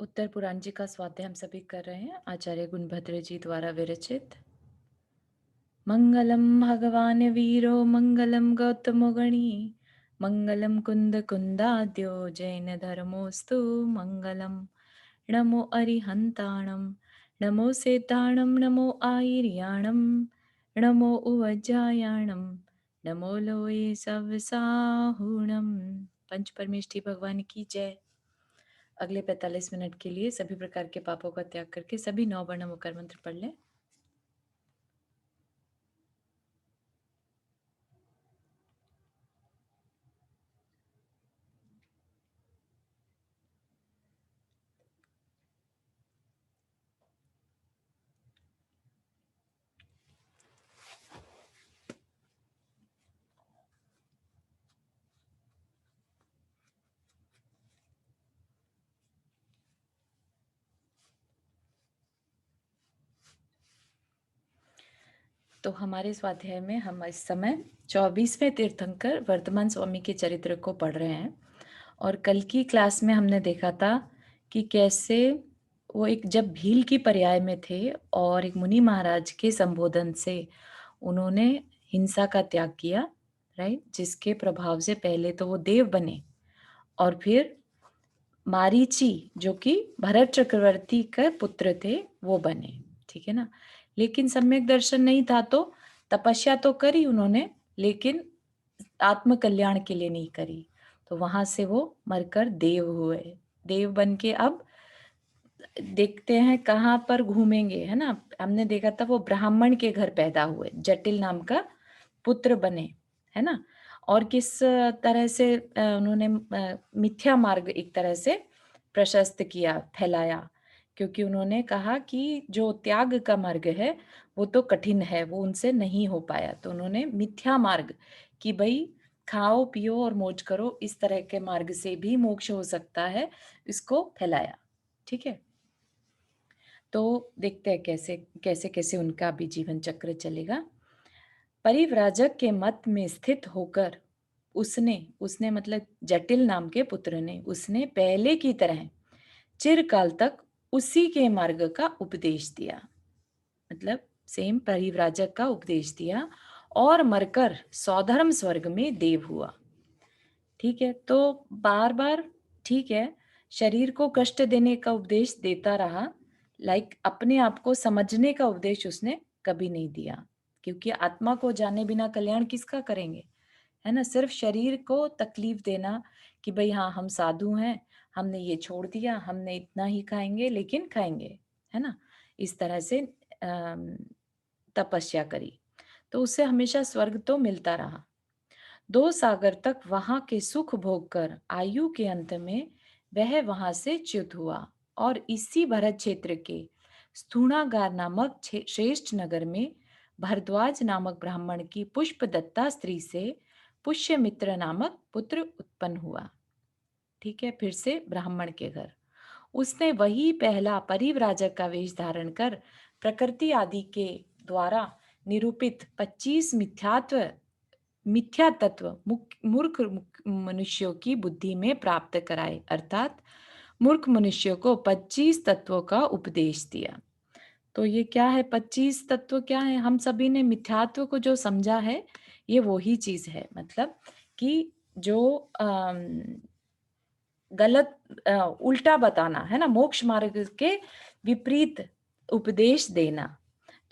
उत्तर पुराण जी का स्वाध्याय हम सभी कर रहे हैं। आचार्य गुणभद्र जी द्वारा विरचित। मंगलम भगवान वीरो मंगलम गौतमो गणी मंगलम कुंद कुंदाद्यो जैन धर्मोस्तु मंगलम। नमो अरिहंताणम नमो सेताणम नमो आयर्याणम नमो उवज्जायाणम नमो लोये सवसाहुणम। पंच परमेष्ठी भगवान की जय। अगले 45 मिनट के लिए सभी प्रकार के पापों का त्याग करके सभी 9 वर्ण मुकर मंत्र पढ़ लें। तो हमारे स्वाध्याय में हम इस समय 24वें तीर्थंकर वर्तमान स्वामी के चरित्र को पढ़ रहे हैं। और कल की क्लास में हमने देखा था कि कैसे वो एक जब भील की पर्याय में थे और एक मुनि महाराज के संबोधन से उन्होंने हिंसा का त्याग किया, राइट, जिसके प्रभाव से पहले तो वो देव बने और फिर मारीची जो कि भरत चक्रवर्ती के पुत्र थे वो बने, ठीक है ना। लेकिन सम्यक दर्शन नहीं था तो तपस्या तो करी उन्होंने, लेकिन आत्म कल्याण के लिए नहीं करी। तो वहां से वो मरकर देव हुए। देव बन के अब देखते हैं कहाँ पर घूमेंगे, है ना। हमने देखा था वो ब्राह्मण के घर पैदा हुए, जटिल नाम का पुत्र बने, है ना। और किस तरह से उन्होंने मिथ्या मार्ग एक तरह से प्रशस्त किया, फैलाया, क्योंकि उन्होंने कहा कि जो त्याग का मार्ग है वो तो कठिन है, वो उनसे नहीं हो पाया। तो उन्होंने मिथ्या मार्ग कि भाई खाओ पियो और मौज करो, इस तरह के मार्ग से भी मोक्ष हो सकता है, इसको फैलाया। ठीक है, तो देखते हैं कैसे कैसे कैसे उनका भी जीवन चक्र चलेगा। परिव्राजक के मत में स्थित होकर उसने उसने मतलब जटिल नाम के पुत्र ने, उसने पहले की तरह चिरकाल तक उसी के मार्ग का उपदेश दिया। मतलब सेम परिव्राजक का उपदेश दिया और मरकर सौधर्म स्वर्ग में देव हुआ। ठीक है, तो बार बार, ठीक है, शरीर को कष्ट देने का उपदेश देता रहा, लाइक अपने आप को समझने का उपदेश उसने कभी नहीं दिया, क्योंकि आत्मा को जाने बिना कल्याण किसका करेंगे, है ना। सिर्फ शरीर को तकलीफ देना कि भाई हाँ हम साधु हैं, हमने ये छोड़ दिया, हमने इतना ही खाएंगे लेकिन खाएंगे, है ना, इस तरह से तपस्या करी तो उससे हमेशा स्वर्ग तो मिलता रहा। 2 सागर तक वहां के सुख भोग कर आयु के अंत में वह वहां से च्युत हुआ और इसी भरत क्षेत्र के स्थूणागार नामक श्रेष्ठ नगर में भरद्वाज नामक ब्राह्मण की पुष्पदत्ता स्त्री से पुष्यमित्र नामक पुत्र उत्पन्न हुआ। ठीक है, फिर से ब्राह्मण के घर उसने वही पहला परिव्राजक का वेश धारण कर प्रकृति आदि के द्वारा निरूपित 25 मिथ्या तत्व मूर्ख मनुष्यों की बुद्धि में प्राप्त कराए, अर्थात मूर्ख मनुष्यों को 25 तत्वों का उपदेश दिया। तो ये क्या है, 25 तत्व क्या है? हम सभी ने मिथ्यात्व को जो समझा है ये वही चीज है, मतलब कि जो गलत उल्टा बताना, है ना, मोक्ष मार्ग के विपरीत उपदेश देना।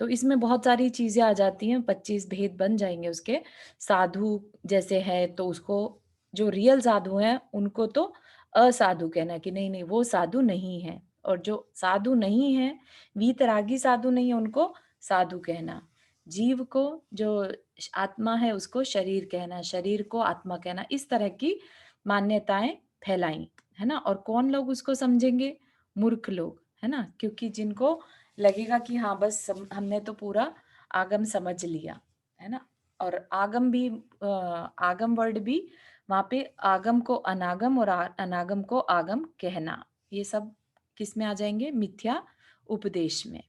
तो इसमें बहुत सारी चीजें आ जाती हैं, 25 भेद बन जाएंगे उसके। साधु जैसे है तो उसको, जो रियल साधु हैं उनको तो असाधु कहना कि नहीं नहीं वो साधु नहीं है, और जो साधु नहीं है, वीतरागी साधु नहीं है, उनको साधु कहना। जीव को जो आत्मा है उसको शरीर कहना, शरीर को आत्मा कहना, इस तरह की मान्यताएं फैलाई, है ना। और कौन लोग उसको समझेंगे? मूर्ख लोग, है ना, क्योंकि जिनको लगेगा कि हाँ बस हमने तो पूरा आगम समझ लिया, है ना। और आगम भी आगम वर्ड भी वहां पे आगम को अनागम और अनागम को आगम कहना, ये सब किस में आ जाएंगे? मिथ्या उपदेश में।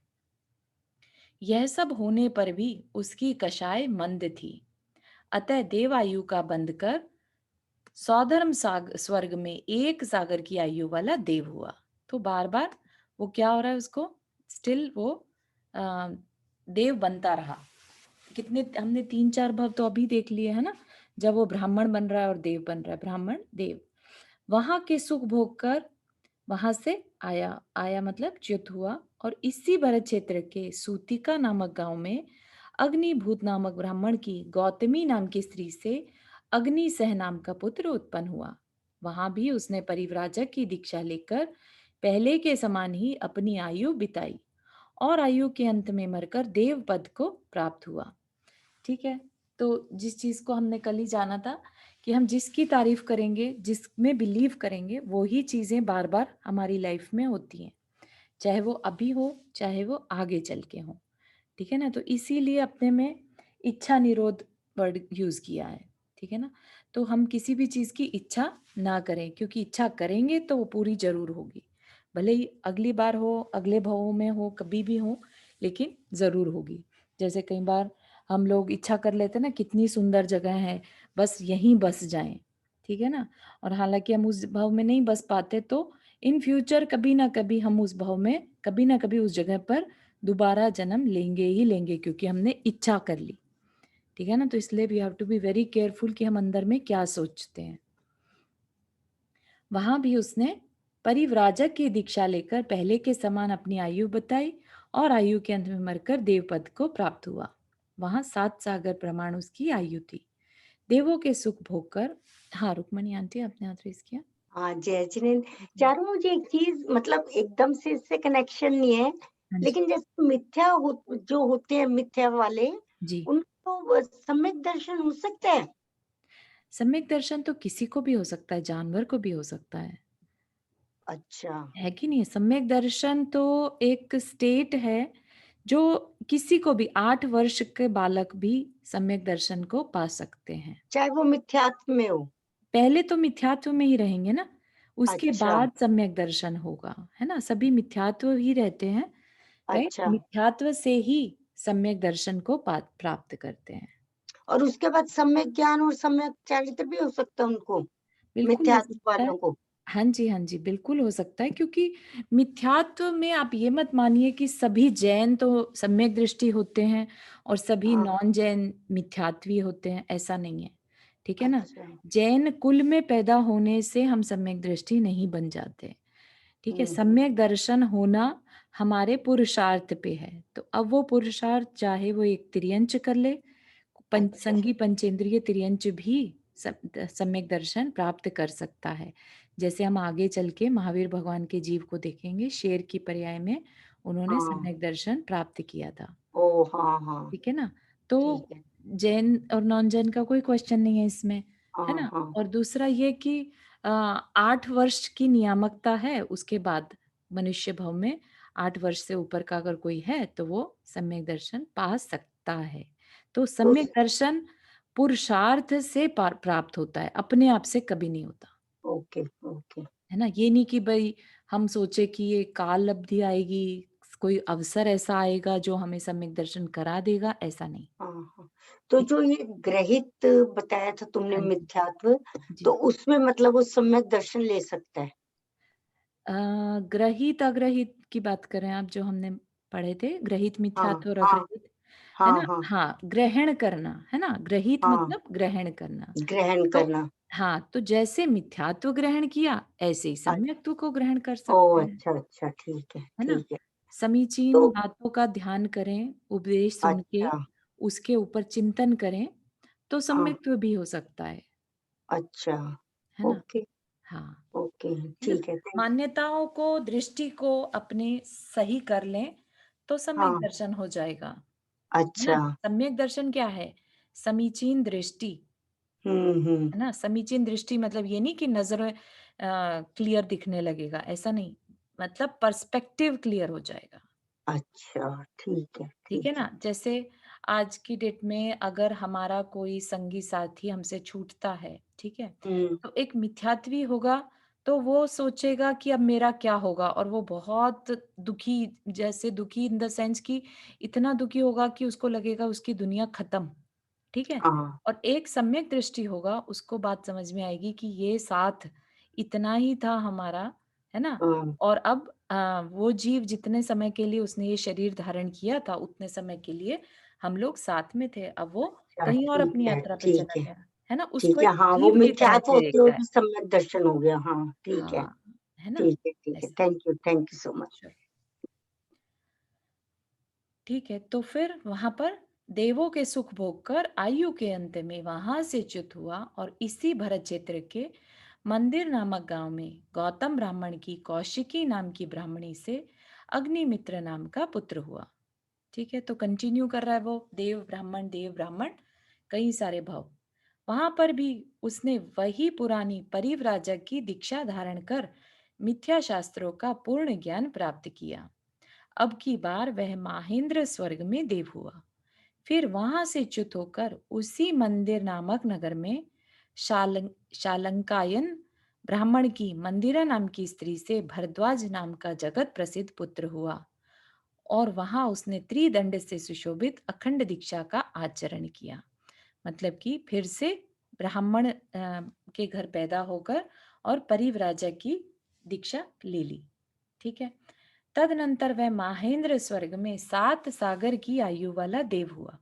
यह सब होने पर भी उसकी कषाय मंद थी, अतः देवायु का बंध कर सौधर्म स्वर्ग में 1 सागर की आयु वाला देव हुआ। तो बार-बार वो क्या हो रहा है उसको स्टिल वो अ, देव बनता रहा। कितने हमने 3-4 भव तो अभी देख लिए है ना? जब वो ब्राह्मण बन रहा है और देव बन रहा है, ब्राह्मण, देव। वहाँ के सुख भोग कर वहाँ से आया, आया मतलब च्युत हुआ और इसी भरत क्षेत्र के सूतिका नामक गाँव में अग्निभूत नामक ब्राह्मण की गौतमी नाम की स्त्री से अग्निसह नाम का पुत्र उत्पन्न हुआ। वहाँ भी उसने परिव्राजक की दीक्षा लेकर पहले के समान ही अपनी आयु बिताई और आयु के अंत में मरकर देव पद को प्राप्त हुआ। ठीक है? तो जिस चीज़ को हमने कल ही जाना था कि हम जिसकी तारीफ़ करेंगे, जिसमें बिलीव करेंगे, वो ही चीज़ें बार-बार हमारी लाइफ़ में होती हैं। चाहे वो अभी हो, चाहे वो आगे चल के हो। ठीक है ना? तो इसीलिए अपने में इच्छा निरोध वर्ड यूज़ किया है। ठीक है ना? तो हम किसी भी चीज़ की इच्छा ना करें क्योंकि इच्छा करेंगे तो वो पूरी ज़रूर होगी। भले ही अगली बार हो, अगले भवों में हो, कभी भी हो, लेकिन ज़रूर होगी। जैसे कई बार हम लोग इच्छा कर लेते हैं ना कितनी सुंदर जगह है, बस यहीं बस जाएँ। ठीक है ना? और हालाँकि हम उस भव में नहीं बस पाते तो इन फ्यूचर कभी ना कभी हम उस भव में, कभी ना कभी उस जगह पर दोबारा जन्म लेंगे ही लेंगे क्योंकि हमने इच्छा कर ली। ठीक है ना? तो इसलिए we have to be very careful कि हम अंदर में क्या सोचते हैं। वहाँ भी उसने परिव्राजक की दीक्षा लेकर पहले के समान अपनी आयु बताई और आयु के अंत में मरकर देवपद को प्राप्त हुआ। वहाँ 7 सागर प्रमाण उसकी आयु थी। देवों के सुख भोग कर हाँ, रुक्मणी आंटी आपने हाथ रेज़ किया? हाँ, जय जिनेंद्र। जी। चारों मुझे एक चीज़ मतलब एकदम से इससे कनेक्शन नहीं है, हाँ जी। लेकिन जैसे मिथ्या हो जो होते हैं मिथ्या वाले, जी। उनको सम्यक दर्शन हो सकता है? सम्यक दर्शन तो किसी को भी हो सकता है, जानवर को भी हो सकता अच्छा, है कि नहीं? सम्यक दर्शन तो एक स्टेट है जो किसी को भी 8 वर्ष के बालक भी सम्यक दर्शन को पा सकते हैं। चाहे वो मिथ्यात्व में हो। पहले तो मिथ्यात्व में ही रहेंगे ना, उसके अच्छा, बाद सम्यक दर्शन होगा, है ना? सभी मिथ्यात्व ही रहते हैं, राइट? अच्छा। मिथ्यात्व से ही सम्यक दर्शन को प्राप्त करते हैं। और उसके बाद सम्यक ज्ञान और सम्यक चारित्र भी हो सकता है उनको, बिल्कुल हो मिथ्यात्व सकता है। वालों को? हाँ जी, हाँ जी, बिल्कुल हो सकता है क्योंकि मिथ्यात्व में आप ये मत मानिए कि सभी जैन तो सम्यक दृष्टि होते हैं और सभी हाँ, नॉन जैन मिथ्यात्वी होते हैं, ऐसा नहीं है। ठीक है ना? अच्छा। जैन कुल में पैदा होने से हम सम्यक दृष्टि नहीं बन जाते। ठीक है? हुँ। सम्यक दर्शन होना हमारे पुरुषार्थ पे है। तो अब वो पुरुषार्थ चाहे वो एक तिर्यंच कर ले, अच्छा, संगी पंचेंद्रिय तिर्यंच भी सम्यक दर्शन प्राप्त कर सकता है। जैसे हम आगे चल के महावीर भगवान के जीव को देखेंगे, शेर की पर्याय में उन्होंने हाँ। सम्यक दर्शन प्राप्त किया था। ओह! हाँ, हाँ, ठीक है ना? तो ठीक है। जैन और नॉन जैन का कोई क्वेश्चन नहीं है इसमें, है हाँ, ना? हाँ। और दूसरा ये कि 8 वर्ष की नियामकता है, उसके बाद मनुष्य भव में 8 वर्ष से ऊपर का अगर कोई है, तो वो सम्यक दर्शन पा सकता है। तो तो सम्यक दर्शन पुरुषार्थ से प्राप्त होता है, अपने आप से कभी नहीं होता। Okay, okay. है ना? ये नहीं कि भई हम सोचे कि ये काल अवधि आएगी, कोई अवसर ऐसा आएगा जो हमें सम्यक दर्शन करा देगा, ऐसा नहीं। हाँ, हाँ। तो ठीक जो है? ये ग्रहित बताया था तुमने हाँ जी, मिथ्यात्व, तो जी। उसमें मतलब वो सम्यक दर्शन ले सकता है? अ, ग्रहित अग्रहित की बात कर रहे हैं आप जो हमने पढ़े थे, ग्रहित हाँ, मिथ्यात्व और हाँ, अग्रहित, है हाँ, ना? हाँ, हाँ, ग्रहण करना, है ना? ग्रहित हाँ, मतलब ग्रहण करना। ग्रहण तो करना। हाँ, तो जैसे मिथ्यात्व ग्रहण किया, ऐसे ही अ, सम्यक्त्व को ग्रहण कर ओह! सकते हैं, अच्छा, अच्छा, ठीक है ना? है। समीचीन तो बातों का ध्यान करें, उपदेश सुन के अच्छा, उसके ऊपर चिंतन करें, तो हाँ, सम्यक्त्व भी हो सकता अच्छा, है ना? ओके, हाँ। ओके, है ना? ठीक है, थैंक मान्यताओं को, दृष्टि को अपने सही कर लें, तो सम्यक हाँ, दर्शन हो जाएगा, है अच्छा, ना? सम्यक दर्शन क्या है? समीचीन दृष्टि, हुँ, हुँ, है ना? समीचीन दृष्टि मतलब ये नहीं कि नज़र क्लियर दिखने लगेगा, ऐसा नहीं। मतलब पर्सपेक्टिव क्लियर हो जाएगा। अच्छा, ठीक है ठीक है, ना? जैसे आज की डेट में अगर हमारा कोई संगी साथी हमसे छूटता है, ठीक है? हुँ, तो एक मिथ्यात्वी होगा, तो वो सोचेगा कि अब मेरा क्या होगा? और वो बहुत दुखी जैसे दुखी इन द सेंस कि इतना दुखी होगा कि उसको लगेगा उसकी दुनिया खत्म, ठीक है? हाँ, और एक सम्यक दृष्टि होगा, उसको बात समझ में आएगी कि ये साथ इतना ही था हमारा, है ना? हाँ, और अब वो जीव जितने समय के लिए उसने ये शरीर धारण किया था, उतने समय के लिए हम लोग साथ में थे। अब वो अच्छा कहीं और ठीक अपनी है, यात्रा पे ठीक चला है, गया, है ना? उसको ठीक एक है। हाँ, वो जीव की तरह मिथ्यात्व से होते हुए देखता है। भी सम्यक दर्शन हो गया। हाँ, हाँ, है ना? ठीक है। ऐसा। Thank you so much. Sure. ठीक है, तो फिर वहाँ पर देवों के सुख भोग कर आयु के अंत में वहां से च्युत हुआ और इसी भरत क्षेत्र के मंदिर नामक गांव में गौतम ब्राह्मण की कौशिकी नाम की ब्राह्मणी से अग्निमित्र नाम का पुत्र हुआ। ठीक है, तो कंटिन्यू कर रहा है वो देव ब्राह्मण कई सारे भाव। वहां पर भी उसने वही पुरानी परिव्राजक की दीक्षा धारण कर मिथ्या शास्त्रों का पूर्ण ज्ञान प्राप्त किया। अब की बार वह माहेंद्र स्वर्ग में देव हुआ। फिर वहां से च्युत होकर उसी मंदिर नामक नगर में शालंकायन ब्राह्मण की मंदिरा नाम की स्त्री से भरद्वाज नाम का जगत प्रसिद्ध पुत्र हुआ और वहां उसने त्रिदंड से सुशोभित अखंड दीक्षा का आचरण किया। मतलब कि फिर से ब्राह्मण के घर पैदा होकर और परिव्राजक की दीक्षा ले ली। ठीक है, तदनंतर वह माहेंद्र स्वर्ग में 7 सागर की आयु वाला देव हुआ।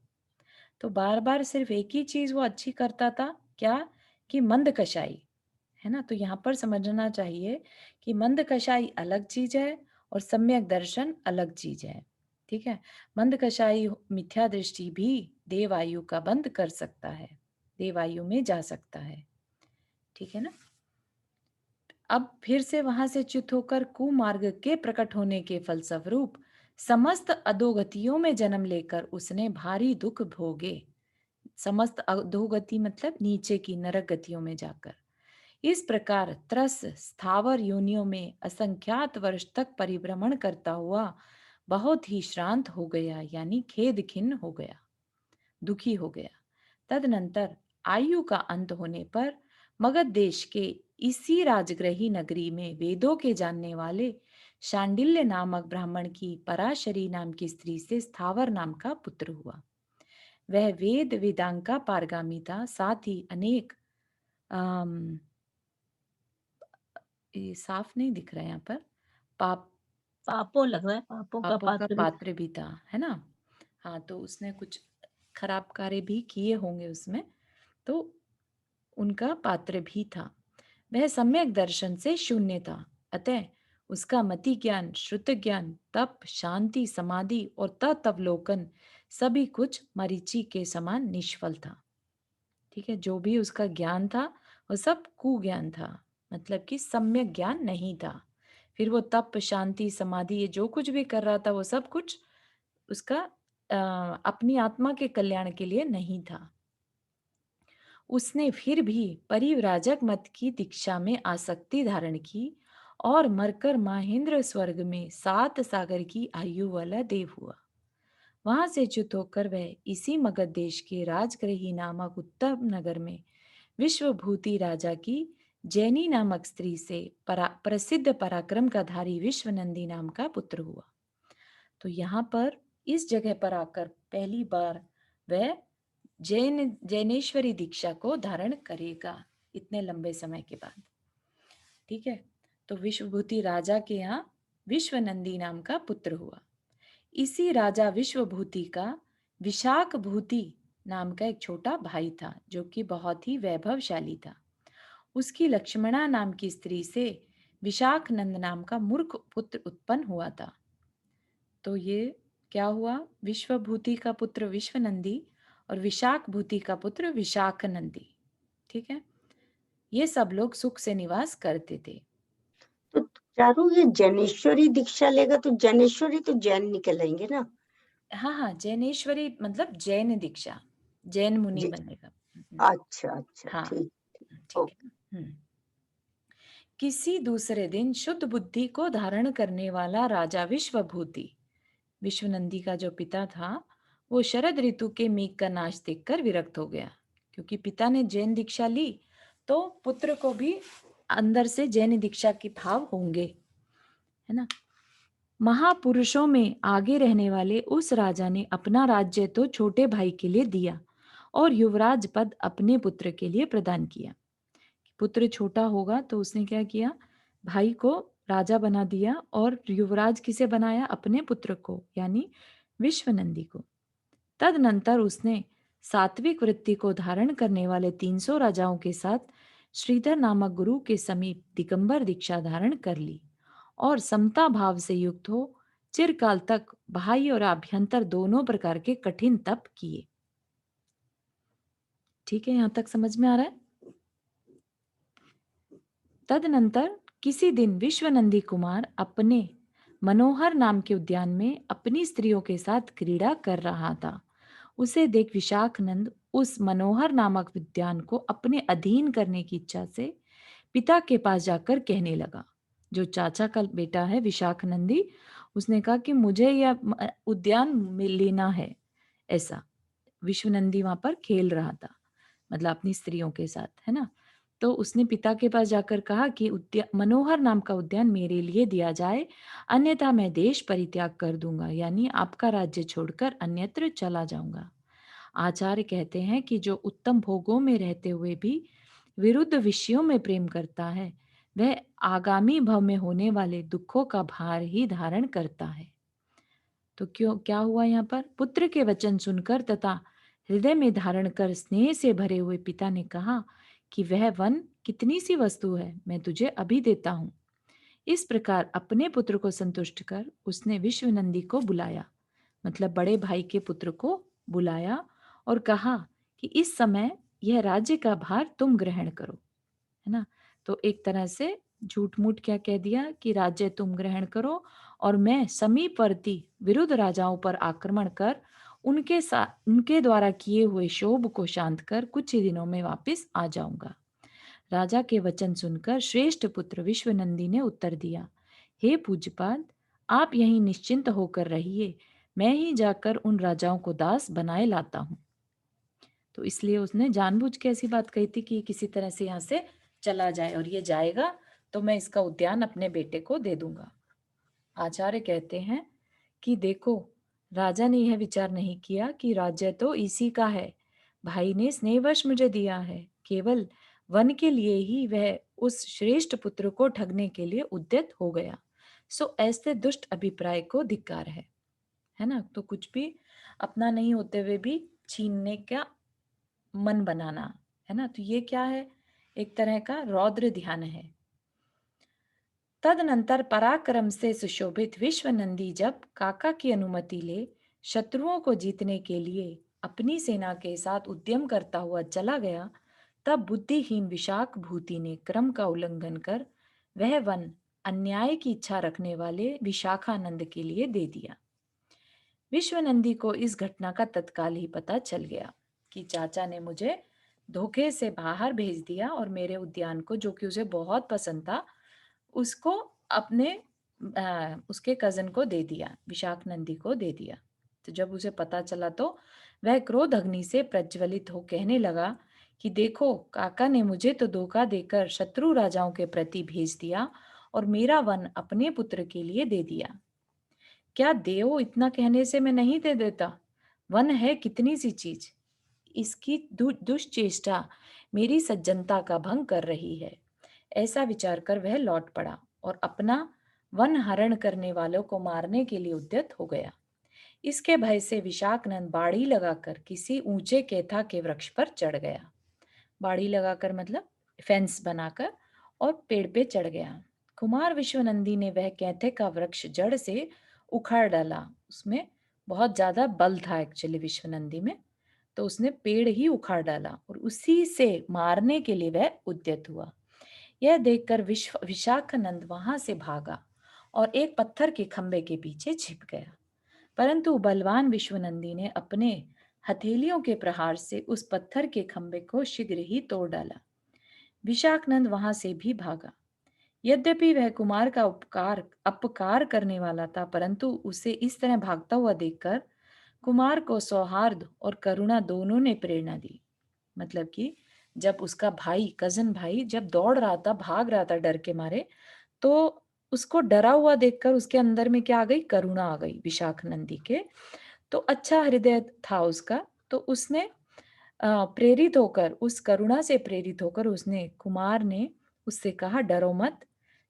तो बार बार सिर्फ एक ही चीज वो अच्छी करता था, क्या? कि मंद कषाई, है ना? तो यहाँ पर समझना चाहिए कि मंद कषाई अलग चीज है और सम्यक दर्शन अलग चीज है। ठीक है, मंद कषाई मिथ्या दृष्टि भी देवायु का बंद कर सकता है, देवायु में जा सकता है। ठीक है ना? अब फिर से वहां से च्युत होकर कुमार्ग के प्रकट होने के फलस्वरूप समस्त अधोगतियों में जन्म लेकर उसने भारी दुख भोगे। समस्त अधोगति मतलब नीचे की नरक गतियों में जाकर। इस प्रकार त्रस स्थावर योनियों में असंख्यात वर्ष तक परिभ्रमण करता हुआ बहुत ही श्रांत हो गया, यानी खेद खिन्न हो गया, दुखी हो गया। तदनंतर आयु का अंत होने पर मगध देश के इसी राजगृही नगरी में वेदों के जानने वाले शांडिल्य नामक ब्राह्मण की पराशरी नाम की स्त्री से स्थावर नाम का पुत्र हुआ। वह वेद वेदांग का पारगामी था, साथ ही अनेक अम, ये साफ नहीं दिख रहा है यहाँ पर, पाप पापों लग रहा है, पापों का पापों का पात्र भी। पात्र भी था, है ना? हाँ, तो उसने कुछ खराब कार्य भी किए होंगे उसमें, तो उनका पात्र भी था। वह सम्यक दर्शन से शून्य था, अतः उसका मति ज्ञान, श्रुत ज्ञान, तप, शांति, समाधि और तत्वलोकन सभी कुछ मरीचि के समान निष्फल था। ठीक है, जो भी उसका ज्ञान था वो सब कुज्ञान था, मतलब कि सम्यक ज्ञान नहीं था। फिर वो तप, शांति, समाधि, ये जो कुछ भी कर रहा था वो सब कुछ उसका अपनी आत्मा के कल्याण के लिए नहीं था। उसने फिर भी परिव्राजक मत की दीक्षा में आसक्ति धारण की और मरकर महेंद्र स्वर्ग में 7 सागर की आयु वाला देव हुआ। वहां से च्युत होकर वह इसी मगध देश के राजगृही नामक उत्तम नगर में विश्वभूति राजा की जैनी नामक स्त्री से प्रसिद्ध पराक्रम का धारी विश्वनंदी नाम का पुत्र हुआ। तो यहाँ पर इस जगह पर आकर पहली बार वह जैनेश्वरी दीक्षा को धारण करेगा, इतने लंबे समय के बाद। ठीक है, तो विश्वभूति राजा के यहाँ विश्वनंदी नाम का पुत्र हुआ। इसी राजा विश्वभूति का विशाख भूति नाम का एक छोटा भाई था, जो कि बहुत ही वैभवशाली था। उसकी लक्ष्मणा नाम की स्त्री से विशाख नंद नाम का मूर्ख पुत्र उत्पन्न हुआ था। तो ये क्या हुआ? विश्वभूति का पुत्र विश्वनंदी और विशाख भूति का पुत्र विशाख नंदी। ठीक है, ये सब लोग सुख से निवास करते थे। तो चारू ये जैनेश्वरी दीक्षा लेगा तो जैनेश्वरी तो जैन निकलेंगे ना? हाँ हाँ, जैनेश्वरी मतलब जैन दीक्षा, जैन मुनि जी। बनेगा। अच्छा, हाँ, ठीक। ठीक ओके। है। किसी दूसरे दिन शुद्ध बुद्धि को धारण करने वाला राजा विश्वभूति, विश्वनंदी का जो पिता था, वो शरद ऋतु के मेघ का नाश देखकर विरक्त हो गया। क्योंकि पिता ने जैन दीक्षा ली तो पुत्र को भी अंदर से जैन दीक्षा के भाव होंगे, है ना? महापुरुषों में आगे रहने वाले उस राजा ने अपना राज्य तो छोटे भाई के लिए दिया और युवराज पद अपने पुत्र के लिए प्रदान किया। पुत्र छोटा होगा तो उसने क्या किया? भाई को राजा बना दिया और युवराज किसे बनाया? अपने पुत्र को, यानी विश्वनंदी को। तदनंतर उसने सात्विक वृत्ति को धारण करने वाले 300 राजाओं के साथ श्रीधर नामक गुरु के समीप दिगंबर दीक्षा धारण कर ली और समता भाव से युक्त हो चिरकाल तक बाह्य और आभ्यंतर दोनों प्रकार के कठिन तप किए। ठीक है, यहां तक समझ में आ रहा है? तदनंतर किसी दिन विश्वनंदी कुमार अपने मनोहर नाम के उद्यान में अपनी स्त्रियों के साथ क्रीड़ा कर रहा था। उसे देख विशाखनंद उस मनोहर नामक उद्यान को अपने अधीन करने की इच्छा से पिता के पास जाकर कहने लगा। जो चाचा का बेटा है विशाखनंदी, उसने कहा कि मुझे यह उद्यान लेना है। ऐसा विश्वनंदी वहां पर खेल रहा था, मतलब अपनी स्त्रियों के साथ, है ना। तो उसने पिता के पास जाकर कहा कि मनोहर नाम का उद्यान मेरे लिए दिया जाए, अन्यथा मैं देश परित्याग कर दूंगा, यानी आपका राज्य छोड़कर अन्यत्र चला जाऊंगा। आचार्य कहते हैं कि जो उत्तम भोगों में रहते हुए भी विरुद्ध विषयों में प्रेम करता है, वह आगामी भव में होने वाले दुखों का भार ही धारण करता है। तो क्यों क्या हुआ यहाँ पर? पुत्र के वचन सुनकर तथा हृदय में धारण कर स्नेह से भरे हुए पिता ने कहा कि वह वन कितनी सी वस्तु है, मैं तुझे अभी देता हूँ। इस प्रकार अपने पुत्र को संतुष्ट कर उसने विश्वनंदी को बुलाया, मतलब बड़े भाई के पुत्र को बुलाया और कहा कि इस समय यह राज्य का भार तुम ग्रहण करो, है ना। तो एक तरह से झूठ मूठ क्या कह दिया कि राज्य तुम ग्रहण करो और मैं समीपवर्ती विरुद्ध राजाओं पर आक्रमण कर उनके द्वारा किए हुए शोभ को शांत कर कुछ ही दिनों में वापस आ जाऊंगा। राजा के वचन सुनकर श्रेष्ठ पुत्र विश्वनंदी ने उत्तर दिया, हे पूज्यपाद, आप यहीं निश्चिंत होकर रहिए, मैं ही जाकर उन राजाओं को दास बनाए लाता हूँ। तो इसलिए उसने जानबूझ के ऐसी बात कही थी कि किसी तरह से यहाँ से चला जाए, और ये जाएगा तो मैं इसका उद्यान अपने बेटे को दे दूंगा। आचार्य कहते हैं कि देखो, राजा ने यह विचार नहीं किया कि राज्य तो इसी का है, भाई ने स्नेहवश मुझे दिया है, केवल वन के लिए ही वह उस श्रेष्ठ पुत्र को ठगने के लिए उद्यत हो गया। सो ऐसे दुष्ट अभिप्राय को धिक्कार है ना। तो कुछ भी अपना नहीं होते हुए भी छीनने का मन बनाना, है ना। तो ये क्या है? एक तरह का रौद्र ध्यान है। तदनंतर पराक्रम से सुशोभित विश्वनंदी जब काका की अनुमति ले शत्रुओं को जीतने के लिए अपनी सेना के साथ उद्यम करता हुआ चला गया, तब बुद्धिहीन विशाख भूति ने क्रम का उल्लंघन कर वह वन अन्याय की इच्छा रखने वाले विशाखानंद के लिए दे दिया। विश्वनंदी को इस घटना का तत्काल ही पता चल गया कि चाचा ने मुझे धोखे से बाहर भेज दिया और मेरे उद्यान को, जो कि उसे बहुत पसंद था, उसको अपने उसके कजन को दे दिया, विशाखनंदी को दे दिया। तो जब उसे पता चला तो वह क्रोध अग्नि से प्रज्वलित हो कहने लगा कि देखो, काका ने मुझे तो धोखा देकर शत्रु राजाओं के प्रति भेज दिया और मेरा वन अपने पुत्र के लिए दे दिया। क्या देव, इतना कहने से मैं नहीं दे देता? वन है कितनी सी चीज, इसकी दुष्चेष्टा मेरी सज्जनता का भंग कर रही है। ऐसा विचार कर वह लौट पड़ा और अपना वन हरण करने वालों को मारने के लिए उद्यत हो गया। इसके भय से विशाखनंद बाड़ी लगाकर किसी ऊंचे केथा के वृक्ष पर चढ़ गया। बाड़ी लगाकर मतलब फेंस बनाकर, और पेड़ पे चढ़ गया। कुमार विश्वनंदी ने वह कैथे का वृक्ष जड़ से उखाड़ डाला। उसमें बहुत ज्यादा बल था एक्चुअली विश्वनंदी में, तो उसने पेड़ ही उखाड़ डाला और उसी से मारने के लिए वह उद्यत हुआ। यह देखकर विशाखानंद वहां से भागा और एक पत्थर के खंबे के पीछे छिप गया। परंतु बलवान विश्वनंदी ने अपने हथेलियों के प्रहार से उस पत्थर के खंबे को शीघ्र ही तोड़ डाला। विशाखनंद वहां से भी भागा। यद्यपि वह कुमार का उपकार अपकार करने वाला था, परंतु उसे इस तरह भागता हुआ देखकर कुमार को सौहार्द और करुणा दोनों ने प्रेरणा दी। मतलब कि जब उसका भाई, कजन भाई, जब दौड़ रहा था, भाग रहा था डर के मारे, तो उसको डरा हुआ देखकर उसके अंदर में क्या आ गई? करुणा आ गई विशाखनंदी के। तो अच्छा हृदय था उसका, तो उसने प्रेरित होकर, उस करुणा से प्रेरित होकर उसने, कुमार ने उससे कहा, डरो मत,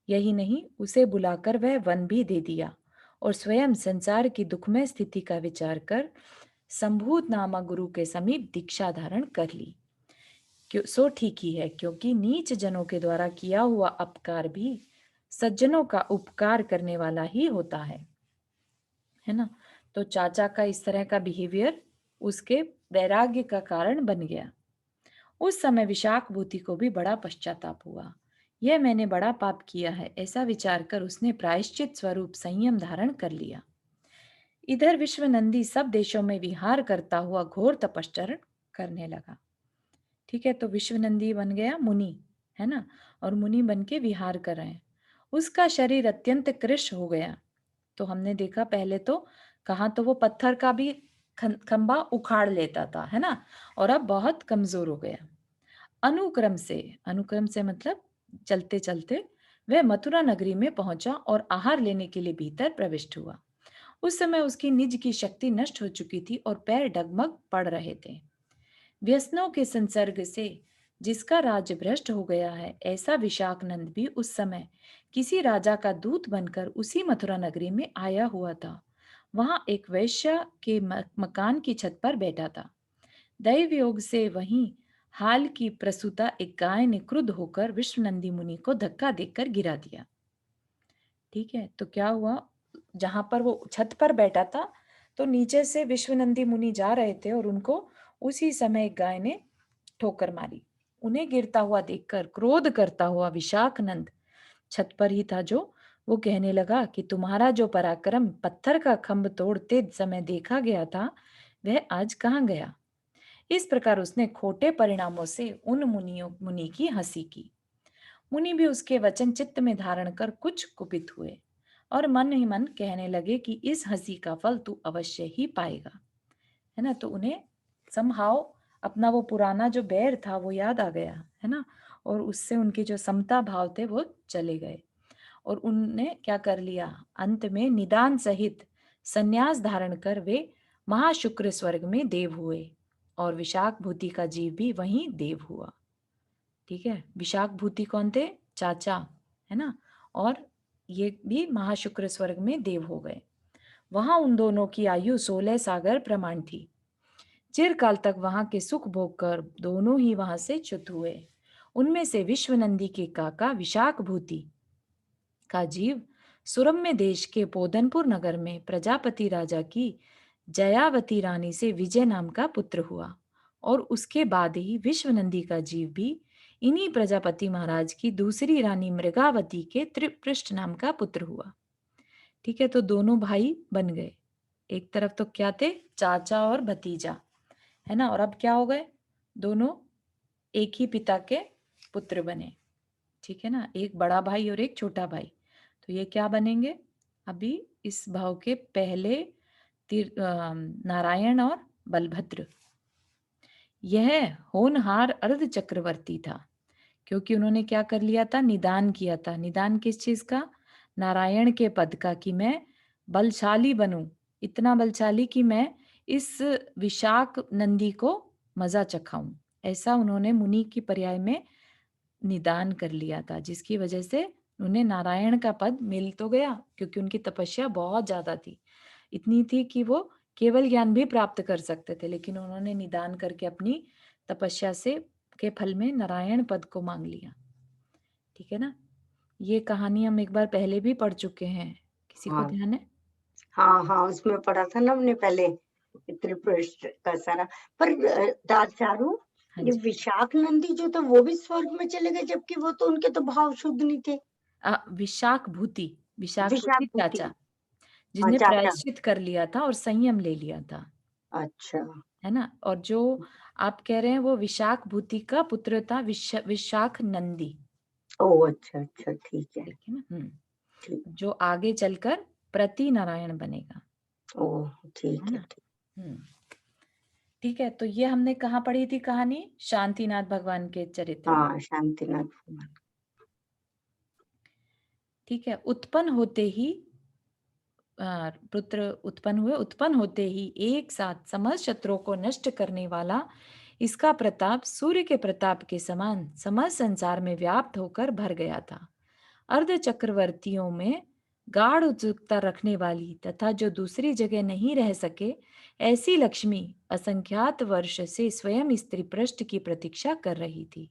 यही नहीं, उसे बुलाकर वह वन भी दे दिया और स्वयं संसार की दुखमय स्थिति का विचार कर संभूत नामा गुरु के समीप दीक्षा धारण कर ली। क्यों सो ठीक ही है, क्योंकि नीच जनों के द्वारा किया हुआ अपकार भी सज्जनों का उपकार करने वाला ही होता है ना। तो चाचा का इस तरह का बिहेवियर उसके वैराग्य का कारण बन गया। उस समय विशाख भूति को भी बड़ा पश्चाताप हुआ। यह मैंने बड़ा पाप किया है, ऐसा विचार कर उसने प्रायश्चित स्वरूप संयम धारण कर लिया। इधर विश्वनंदी सब देशों में विहार करता हुआ घोर तपश्चरण करने लगा। ठीक है, तो विश्वनंदी बन गया मुनि, है ना, और मुनि बन के विहार कर रहे हैं। उसका शरीर अत्यंत कृश हो गया। तो हमने देखा पहले तो कहा तो वो पत्थर का भी खंबा उखाड़ लेता था, है ना, और अब बहुत कमजोर हो गया। अनुक्रम से मतलब चलते चलते वह मथुरा नगरी में पहुंचा और आहार लेने के लिए भीतर प्रविष्ट हुआ। उस समय उसकी निज की शक्ति नष्ट हो चुकी थी और पैर डगमग पड़ रहे थे। व्यसनों के संसर्ग से जिसका राज्य भ्रष्ट हो गया है, ऐसा विशाखनंद भी उस समय किसी राजा का दूत बनकर उसी मथुरा नगरी में आया हुआ था। वहां एक वैश्य के मकान की छत पर बैठा था। दैव योग से वहीं हाल की प्रसूता एक गाय ने क्रुद्ध होकर विश्वनंदी मुनि को धक्का देकर गिरा दिया। ठीक है, तो क्या हुआ, जहां पर वो छत पर बैठा था तो नीचे से विश्वनंदी मुनि जा रहे थे और उनको उसी समय एक गाय ने ठोकर मारी। उन्हें गिरता हुआ देखकर क्रोध करता हुआ विशाखनंद छत पर ही था जो, वो कहने लगा कि तुम्हारा जो पराक्रम पत्थर का खंभ तोड़ते समय देखा गया था, वह आज कहाँ गया। इस प्रकार उसने खोटे परिणामों से उन मुनि की हंसी की। मुनि भी उसके वचन चित्त में धारण कर कुछ कुपित हुए और मन ही मन कहने लगे कि इस हंसी का फल तू अवश्य ही पाएगा, है ना। तो उन्हें समहाउ अपना वो पुराना जो बैर था वो याद आ गया, है ना, और उससे उनके जो समता भाव थे वो चले गए और उनने क्या कर लिया, अंत में निदान सहित संन्यास धारण कर वे महाशुक्र स्वर्ग में देव हुए और विशाख भूति का जीव भी वहीं देव हुआ। ठीक है, विशाख भूति कौन थे, चाचा, है ना, और ये भी महाशुक्र स्वर्ग में देव हो गए। वहां उन दोनों की आयु 16 सागर प्रमाण थी। चिरकाल तक वहां के सुख भोग कर दोनों ही वहां से च्युत हुए। उनमें से विश्वनंदी के काका विशाख भूति का जीव सुरम्य देश के पोधनपुर नगर में प्रजापति राजा की जयावती रानी से विजय नाम का पुत्र हुआ और उसके बाद ही विश्वनंदी का जीव भी इन्हीं प्रजापति महाराज की दूसरी रानी मृगावती के त्रिपृष्ठ नाम का पुत्र हुआ। ठीक है, तो दोनों भाई बन गए। एक तरफ तो क्या थे, चाचा और भतीजा, है ना, और अब क्या हो गए, दोनों एक ही पिता के पुत्र बने। ठीक है ना, एक बड़ा भाई और एक छोटा भाई। तो ये क्या बनेंगे, अभी इस भाव के पहले नारायण और बलभद्र। यह होनहार अर्ध चक्रवर्ती था क्योंकि उन्होंने क्या कर लिया था, निदान किया था। निदान किस चीज का, नारायण के पद का, कि मैं बलशाली बनूं, इतना बलशाली कि मैं इस विशाख नंदी को मजा चखाऊं। ऐसा उन्होंने मुनि की पर्याय में निदान कर लिया था, जिसकी वजह से उन्हें नारायण का पद मिल तो गया क्योंकि उनकी तपस्या बहुत ज्यादा थी, इतनी थी कि वो केवल ज्ञान भी प्राप्त कर सकते थे, लेकिन उन्होंने निदान करके अपनी तपस्या से के फल में नारायण पद को मांग लिया। ठीक है ना, ये कहानी हम एक बार पहले भी पढ़ चुके हैं, किसी को हाँ ध्यान है। हाँ हाँ, उसमें पढ़ा था ना हमने पहले, त्रिपुर का सारा। पर चारू, हाँ ये जी, विशाख नंदी जो था वो भी स्वर्ग में चले गए, जबकि वो तो उनके तो भाव शुद्ध नहीं थे। विशाख भूति विशाखुती। चाचा, हाँ, जिसने चाचा। प्रायश्चित कर लिया था और संयम ले लिया था, अच्छा। है ना। और जो आप कह रहे हैं वो विशाख भूति का पुत्र था, विशाख नंदी। ओ अच्छा अच्छा, ठीक है। ठीक है ना, ठीक। जो आगे चलकर प्रति नारायण बनेगा, ओ है ठीक है, ना। ठीक। हम्म ठीक है, तो ये हमने कहाँ पढ़ी थी कहानी, शांतिनाथ भगवान के चरित्र में। हाँ, शांतिनाथ भगवान। ठीक है, उत्पन्न होते ही पुत्र उत्पन्न होते ही एक साथ समस्त शत्रुओं को नष्ट करने वाला इसका प्रताप सूर्य के प्रताप के समान समस्त संसार में व्याप्त होकर भर गया था। अर्ध चक्रवर्तियों में गाढ़ उत्सुकता रखने वाली तथा जो दूसरी जगह नहीं रह सके, ऐसी लक्ष्मी असंख्यात वर्ष से स्वयं स्त्री पृष्ठ की प्रतीक्षा कर रही थी।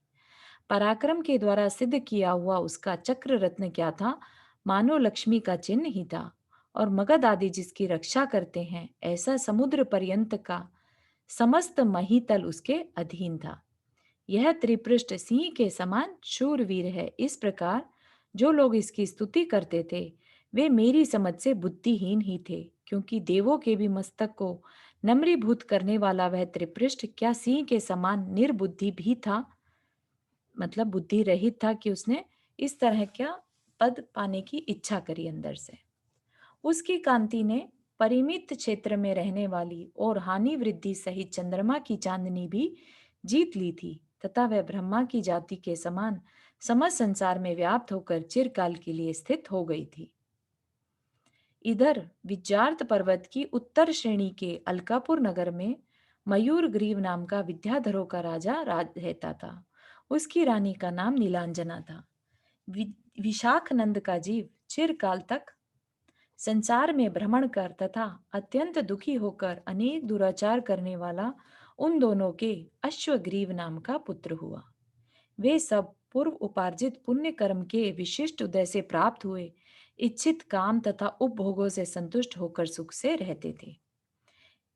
पराक्रम के द्वारा सिद्ध किया हुआ उसका चक्र रत्न क्या था? मानो लक्ष्मी का चिन्ह ही था। और मगध आदि जिसकी रक्षा करते हैं, ऐसा समुद्र पर्यंत का समस्त महीतल उसके अधीन था। यह त्रिपृष्ठ सिंह के समान शूरवीर है। इस प्रकार जो लोग इसकी स्तुति करते थे, वे मेरी समझ से बुद्धिहीन ही थे, क्योंकि देवों के भी मस्तक को नम्रीभूत करने वाला वह त्रिपृष्ठ क्या सिंह के समान निर्बुद्धि भी था? मतलब बुद्धि रहित था कि उसने इस तरह क्या पद पाने की इच्छा करी अंदर से। उसकी कांति ने परिमित क्षेत्र में रहने वाली और हानि वृद्धि सहित चंद्रमा की चांदनी भी जीत ली थी, तथा वह ब्रह्मा की जाति के समान समस्त संसार में व्याप्त होकर चिरकाल के लिए स्थित हो गई थी। इधर विद्यार्थ पर्वत की उत्तर श्रेणी के अलकापुर नगर में मयूर ग्रीव नाम का विद्याधरों का राजा राज रहता था। उसकी रानी का नाम नीलांजना था। विशाख नंद का जीव चिरकाल तक संसार में भ्रमण कर तथा अत्यंत दुखी होकर अनेक दुराचार करने वाला उन दोनों के अश्वग्रीव नाम का पुत्र हुआ। वे सब पूर्व उपार्जित पुण्य कर्म के विशिष्ट उदय से प्राप्त हुए इच्छित काम तथा उपभोगों से संतुष्ट होकर सुख से रहते थे।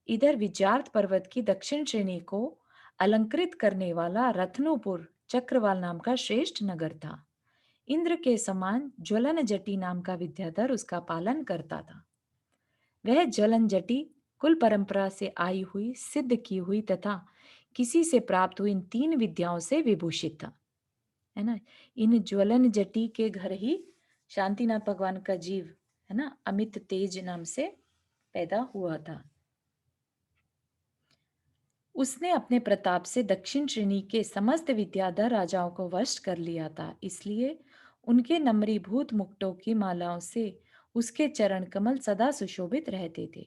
इधर विद्यार्थ पर्वत की दक्षिण श्रेणी को अलंकृत करने वाला रत्नोपुर चक्रवाल नाम का श्रेष्ठ नगर था। इंद्र के समान ज्वलन जटी नाम का विद्याधर उसका पालन करता था। वह ज्वलन जटी कुल परंपरा से आई हुई, सिद्ध की हुई तथा किसी से प्राप्त हुई इन तीन विद्याओं से विभूषित था, है ना। इन ज्वलन जटी के घर ही शांतिनाथ भगवान का जीव, है ना, अमित तेज नाम से पैदा हुआ था। उसने अपने प्रताप से दक्षिण श्रेणी के समस्त विद्याधर राजाओं को वश कर लिया था, इसलिए उनके नम्रीभूत मुक्टों की मालाओं से उसके चरण कमल सदा सुशोभित रहते थे।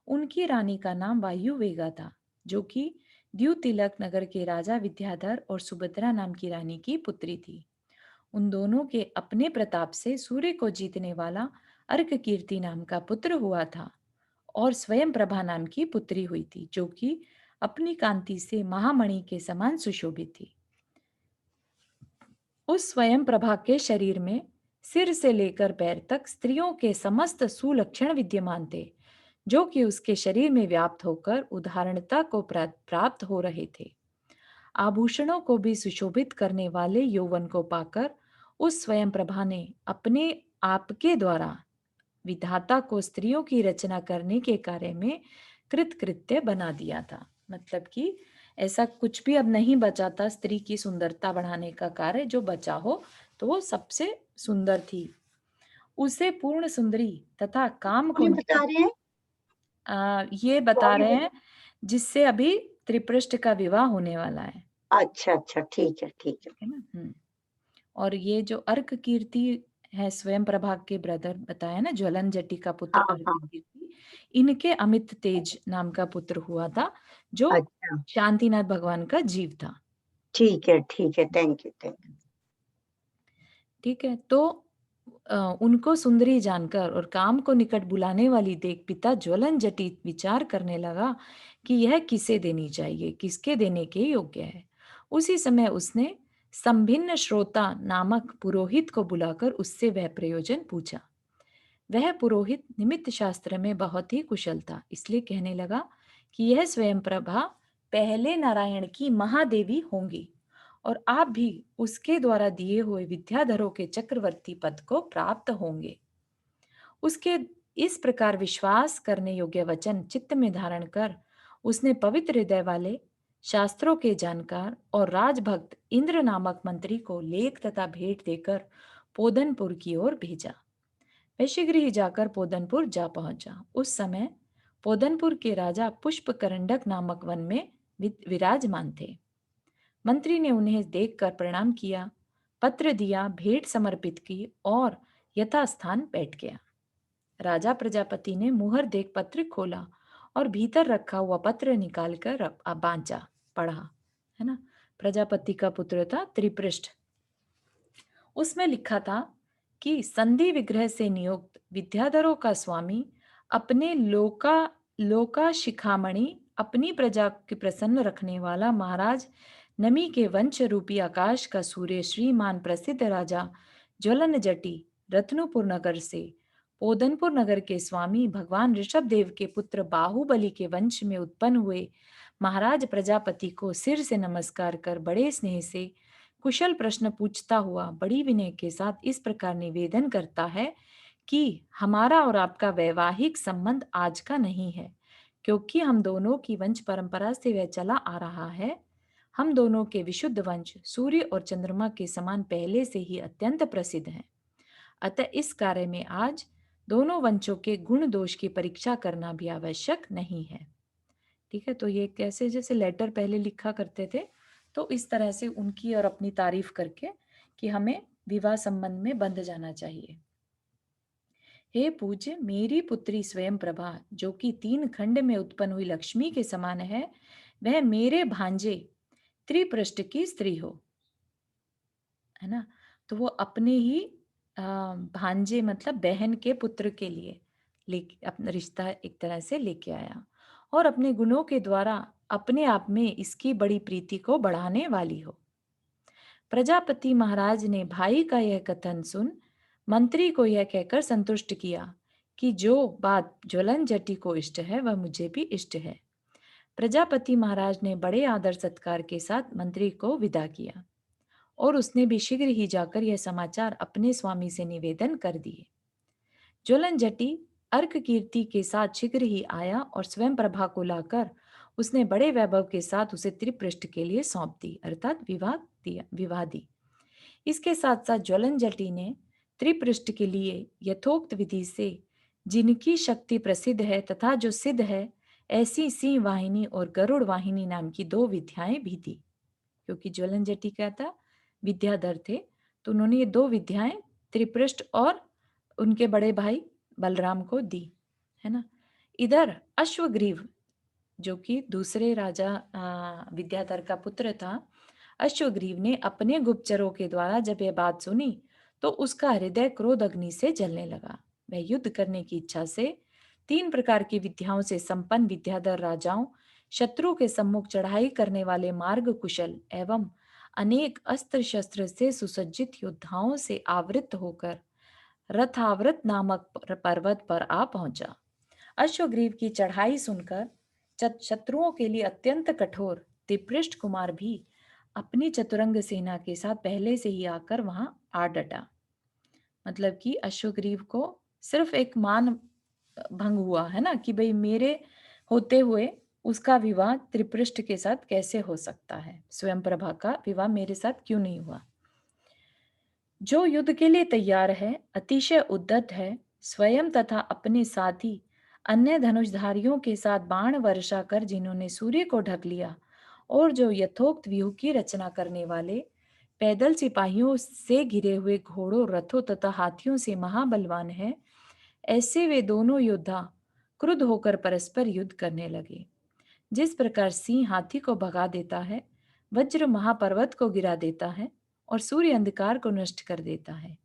उनकी रानी का नाम वायुवेगा था, जो कि द्युतिलक नगर के राजा विद्याधर और सुभद्रा नाम की रानी की पुत्री थी। उन दोनों के अपने प्रताप से सूर्य को जीतने वाला अर्क कीर्ति नाम का पुत्र हुआ था, और स्वयं प्रभा नाम की पुत्री हुई थी, जो कि अपनी कांति से महामणि के समान सुशोभित थी। उस स्वयं प्रभा के शरीर में सिर से लेकर पैर तक स्त्रियों के समस्त सुलक्षण विद्यमान थे, जो कि उसके शरीर में व्याप्त होकर उदाहरणता को प्राप्त हो रहे थे। आभूषणों को भी सुशोभित करने वाले यौवन को पाकर उस स्वयं प्रभा ने अपने आप के द्वारा विधाता को स्त्रियों की रचना करने के कार्य में कृतकृत्य बना दिया था। मतलब कि ऐसा कुछ भी अब नहीं बचा था स्त्री की सुंदरता बढ़ाने का कार्य, जो बचा हो तो वो सबसे सुंदर थी। उसे पूर्ण सुंदरी तथा काम को कौन बता रहे हैं? ये बता कौन रहे बता? हैं जिससे अभी त्रिपृष्ठ का विवाह होने वाला है। अच्छा अच्छा, ठीक है ठीक है। ठीक है ना। और ये जो अर्क कीर्ति है, स्वयं प्रभा के ब्रदर बताया ना, ज्वलन जटी का पुत्र हाँ अर्क हाँ। कीर्ति, इनके अमित तेज नाम का पुत्र हुआ था, जो अच्छा, शांतिनाथ भगवान का जीव था। ठीक है, थैंक यू थैंक यू। ठीक है। तो उनको सुंदरी जानकर और काम को निकट बुलाने वाली देख पिता ज्वलन जटी विचार करने लगा कि यह किसे देनी चाहिए, किसके देने के योग्य है। उसी समय उसने संभिन्न श्रोता नामक पुरोहित को बुलाकर उससे वह प्रयोजन पूछा। वह पुरोहित निमित्त शास्त्र में बहुत ही कुशल था, इसलिए कहने लगा कि यह स्वयं प्रभा पहले नारायण की महादेवी होंगी, और आप भी उसके द्वारा दिए हुए विद्याधरों के चक्रवर्ती पद को प्राप्त होंगे। उसके इस प्रकार विश्वास करने योग्य वचन चित्त में धारण कर उसने पवित्र हृदय वाले, शास्त्रों के जानकार और राजभक्त इंद्र नामक मंत्री को लेख तथा भेंट देकर पोदनपुर की ओर भेजा। वह शीघ्र ही जाकर पोदनपुर जा पहुंचा। उस समय पोदनपुर के राजा पुष्पकरंडक नामक वन में विराजमान थे। मंत्री ने उन्हें देखकर प्रणाम किया, पत्र दिया, भेंट समर्पित की और यथास्थान बैठ गया। राजा प्रजापति ने मुहर देख पत्र खोला और भीतर रखा हुआ पत्र निकालकर बांचा, पढ़ा, है ना। प्रजापति का पुत्र था त्रिपृष्ठ। उसमें लिखा था कि संधि विग्रह से नियुक्त विद्याधरों का स्वामी अपने लोका शिखामणि अपनी प्रजा के प्रसन्न रखने वाला महाराज नमी के वंश रूपी आकाश का सूर्य श्रीमान प्रसिद्ध राजा ज्वलन जटी रत्नपुर नगर से पोदनपुर नगर के स्वामी भगवान ऋषभ देव के पुत्र बाहुबली के वंश में उत्पन्न हुए महाराज प्रजापति को सिर से नमस्कार कर बड़े स्नेह से कुशल प्रश्न पूछता हुआ बड़ी विनय के साथ इस प्रकार निवेदन करता है कि हमारा और आपका वैवाहिक संबंध आज का नहीं है, क्योंकि हम दोनों की वंश परंपरा से वह चला आ रहा है। हम दोनों के विशुद्ध वंश सूर्य और चंद्रमा के समान पहले से ही अत्यंत प्रसिद्ध हैं। अतः इस कार्य में आज दोनों वंशों के गुण दोष की परीक्षा करना भी आवश्यक नहीं है। ठीक है, तो ये कैसे जैसे लेटर पहले लिखा करते थे, तो इस तरह से उनकी और अपनी तारीफ करके कि हमें विवाह संबंध में बंध जाना चाहिए। हे पूज्य, मेरी पुत्री स्वयं प्रभा जो कि 3 खंड में उत्पन्न हुई लक्ष्मी के समान है, वह मेरे भांजे त्रिपृष्ठ की स्त्री हो। है ना? तो वो अपने ही भांजे मतलब बहन के पुत्र के लिए अपना रिश्ता एक तरह से लेके आया और अपने गुणों के द्वारा अपने आप में इसकी बड़ी प्रीति को बढ़ाने वाली हो। प्रजापति महाराज ने भाई का यह कथन सुन मंत्री को यह कहकर संतुष्ट किया कि जो बात ज्वलन जटी को इष्ट है वह मुझे भी इष्ट है। प्रजापति महाराज ने बड़े आदर सत्कार के साथ मंत्री को विदा किया और उसने भी शीघ्र ही जाकर यह समाचार अपने स्वामी से निवेदन कर दिए। ज्वलन जटी अर्क कीर्ति के साथ शीघ्र ही आया और स्वयं प्रभा को लाकर उसने बड़े वैभव के साथ उसे त्रिपृष्ठ के लिए सौंप दी, अर्थात विवाह दी। इसके साथ साथ ज्वलन जटी ने त्रिपृष्ठ के लिए यथोक्त विधि से जिनकी शक्ति प्रसिद्ध है तथा जो सिद्ध है ऐसी सिंह वाहिनी और गरुड़ वाहिनी नाम की 2 विद्याएं भी दी। क्योंकि ज्वलन जटी क्या था, विद्याधर थे, तो उन्होंने ये 2 विद्याएं त्रिपृष्ठ और उनके बड़े भाई बलराम को दी, है ना। इधर अश्वग्रीव जो कि दूसरे राजा विद्याधर का पुत्र था, अश्वग्रीव ने अपने गुप्तचरों के द्वारा जब यह बात सुनी तो उसका हृदय क्रोध अग्नि से जलने लगा। वह युद्ध करने की इच्छा से 3 प्रकार की विद्याओं से संपन्न विद्याधर राजाओं, शत्रु के सम्मुख चढ़ाई करने वाले मार्ग कुशल एवं अनेक अस्त्र शस्त्र से सुसज्जित योद्धाओं से आवृत होकर रथावृत नामक पर्वत पर आ पहुंचा। अश्वग्रीव की चढ़ाई सुनकर शत्रुओं के लिए अत्यंत कठोर त्रिपृष्ठ कुमार भी अपनी चतुरंग सेना के साथ पहले से ही आकर वहां आ डटा। मतलब कि अश्वग्रीव को सिर्फ एक मान भंग हुआ है ना कि भाई मेरे होते हुए उसका विवाह त्रिपृष्ठ के साथ कैसे हो सकता है, स्वयं प्रभा का विवाह मेरे साथ क्यों नहीं हुआ। जो युद्ध के लिए तैयार है, अतिशय उद्यत है, स्वयं तथा अपने साथी अन्य धनुषधारियों के साथ बाण वर्षा कर जिन्होंने सूर्य को ढक लिया और जो यथोक्त व्यूह की रचना करने वाले पैदल सिपाहियों से घिरे हुए घोड़ों, रथों तथा हाथियों से महाबलवान है, ऐसे वे दोनों योद्धा क्रुद्ध होकर परस्पर युद्ध करने लगे। जिस प्रकार सिंह हाथी को भगा देता है, वज्र महापर्वत को गिरा देता है और सूर्य अंधकार को नष्ट कर देता है।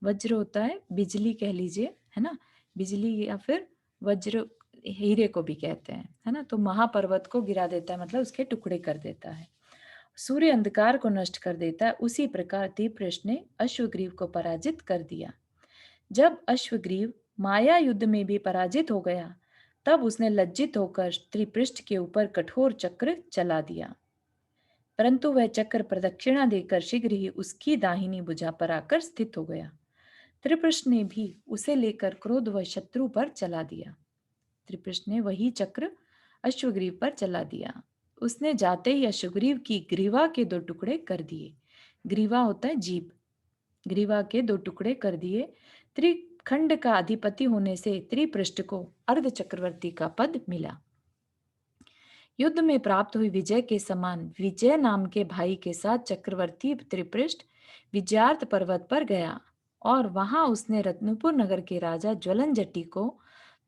वज्र होता है बिजली कह लीजिए, है ना, बिजली या फिर वज्र हीरे को भी कहते हैं, है ना। तो महापर्वत को गिरा देता है मतलब उसके टुकड़े कर देता है, सूर्य अंधकार को नष्ट कर देता है। उसी प्रकार त्रिपृष्ठ ने अश्वग्रीव को पराजित कर दिया। जब अश्वग्रीव माया युद्ध में भी पराजित हो गया तब उसने लज्जित होकर त्रिपृष्ठ के ऊपर कठोर चक्र चला दिया, परंतु वह चक्र प्रदक्षिणा देकर शीघ्र ही उसकी दाहिनी भुजा पर आकर स्थित हो गया। त्रिपृष्ठ ने भी उसे लेकर क्रोध व शत्रु पर चला दिया। त्रिपृष्ठ ने वही चक्र अश्वग्रीव पर चला दिया। उसने जाते ही अश्वग्रीव की ग्रीवा के 2 टुकड़े कर दिए। ग्रीवा होता है जीभ, ग्रीवा के 2 टुकड़े कर दिए। त्रिखंड का अधिपति होने से त्रिपृष्ठ को अर्ध चक्रवर्ती का पद मिला। युद्ध में प्राप्त हुई विजय के समान विजय नाम के भाई के साथ चक्रवर्ती त्रिपृष्ठ विजयार्थ पर्वत पर गया और वहां उसने रत्नपुर नगर के राजा ज्वलन जटी को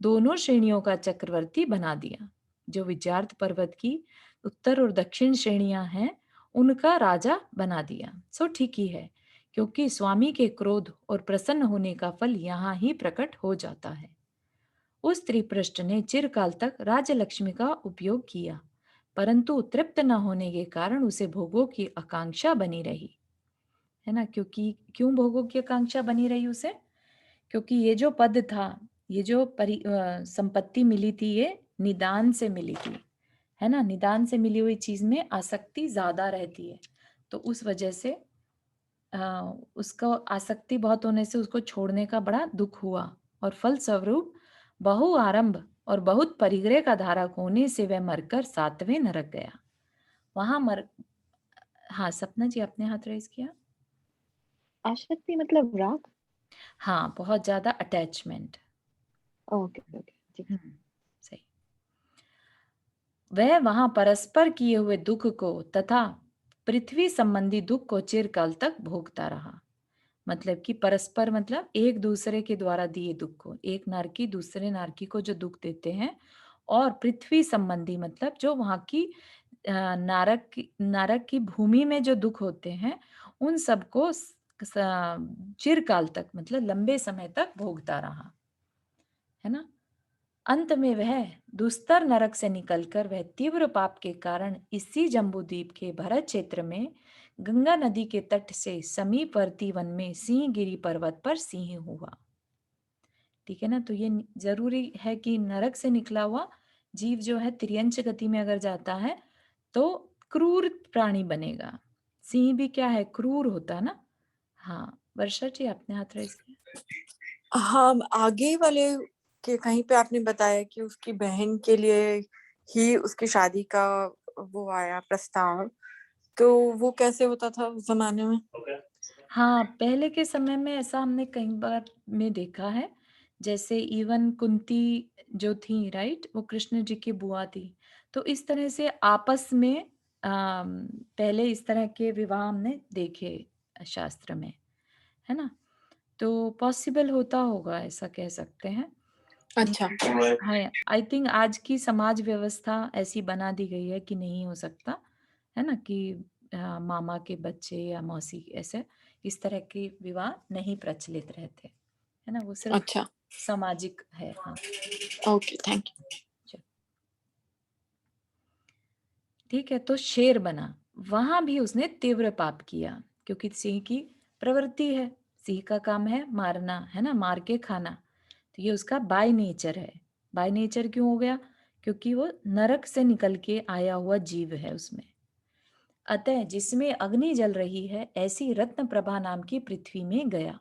दोनों श्रेणियों का चक्रवर्ती बना दिया। जो विजयार्थ पर्वत की उत्तर और दक्षिण श्रेणियां हैं उनका राजा बना दिया। सो ठीक ही है क्योंकि स्वामी के क्रोध और प्रसन्न होने का फल यहाँ ही प्रकट हो जाता है। उस त्रिपृष्ठ ने चिरकाल तक राज्यलक्ष्मी का उपयोग किया, परंतु तृप्त न होने के कारण उसे भोगों की आकांक्षा बनी रही, है ना। क्योंकि क्यों भोगों की आकांक्षा बनी रही उसे? क्योंकि ये जो पद था, ये जो संपत्ति मिली थी, ये निदान से मिली थी, है ना। निदान से मिली हुई चीज में आसक्ति ज्यादा रहती है, तो उस वजह से उसको आसक्ति बहुत होने से उसको छोड़ने का बड़ा दुख हुआ, और फल स्वरूप बहु आरंभ और बहुत परिग्रह का धारक होने से वह मरकर 7वें नरक गया। वहां मर हाँ, सपना जी आपने हाथ रेज किया। आसक्ति मतलब राग? हाँ, बहुत ज्यादा अटैचमेंट। ओके ओके जी। सही। वह वहां परस्पर किए हुए दुख को तथा पृथ्वी संबंधी दुख को चिरकाल तक भोगता रहा। मतलब कि परस्पर मतलब एक दूसरे के द्वारा दिए दुख को, एक नारकी दूसरे नारकी को जो दुख देते हैं, और पृथ्वी संबंधी मतलब जो वहां की नारक की भूमि में जो दुख होते हैं, उन सबको चिरकाल तक मतलब लंबे समय तक भोगता रहा, है ना। अंत में वह दुस्तर नरक से निकलकर वह तीव्र पाप के कारण इसी जम्बूद्वीप के भरत क्षेत्र में गंगा नदी के तट से समीपवर्ती वन में सिंहगिरी पर्वत पर सिंह हुआ। ठीक है ना। तो ये जरूरी है कि नरक से निकला हुआ जीव जो है तिर्यंच गति में अगर जाता है तो क्रूर प्राणी बनेगा। सिंह भी क्या है, क्रूर होता है ना। हाँ, वर्षा जी आपने हाथ रेज किया। हाँ, आगे वाले के कहीं पे आपने बताया कि उसकी बहन के लिए ही उसकी शादी का वो आया प्रस्ताव, तो वो कैसे होता था उस जमाने में? हाँ, पहले के समय में ऐसा हमने कई बार में देखा है। जैसे इवन कुंती जो थी, राइट, वो कृष्ण जी की बुआ थी। तो इस तरह से आपस में पहले इस तरह के विवाह हमने देखे शास्त्र में, है ना। तो पॉसिबल होता होगा, ऐसा कह सकते हैं। अच्छा। हाँ, आई थिंक आज की समाज व्यवस्था ऐसी बना दी गई है कि नहीं हो सकता, है ना, कि मामा के बच्चे या मौसी ऐसे इस तरह के विवाह नहीं प्रचलित रहते, है ना। वो सिर्फ अच्छा, सामाजिक है। हाँ, ओके, थैंक यू। ठीक है। तो शेर बना, वहां भी उसने तीव्र पाप किया, क्योंकि सिंह की प्रवृत्ति है, सिंह का काम है मारना, है ना, मार के खाना। तो ये उसका बाय नेचर है। बाय नेचर क्यों हो गया? क्योंकि वो नरक से निकल के आया हुआ जीव है उसमें। अतः जिसमें अग्नि जल रही है ऐसी रत्न प्रभा नाम की पृथ्वी में गया।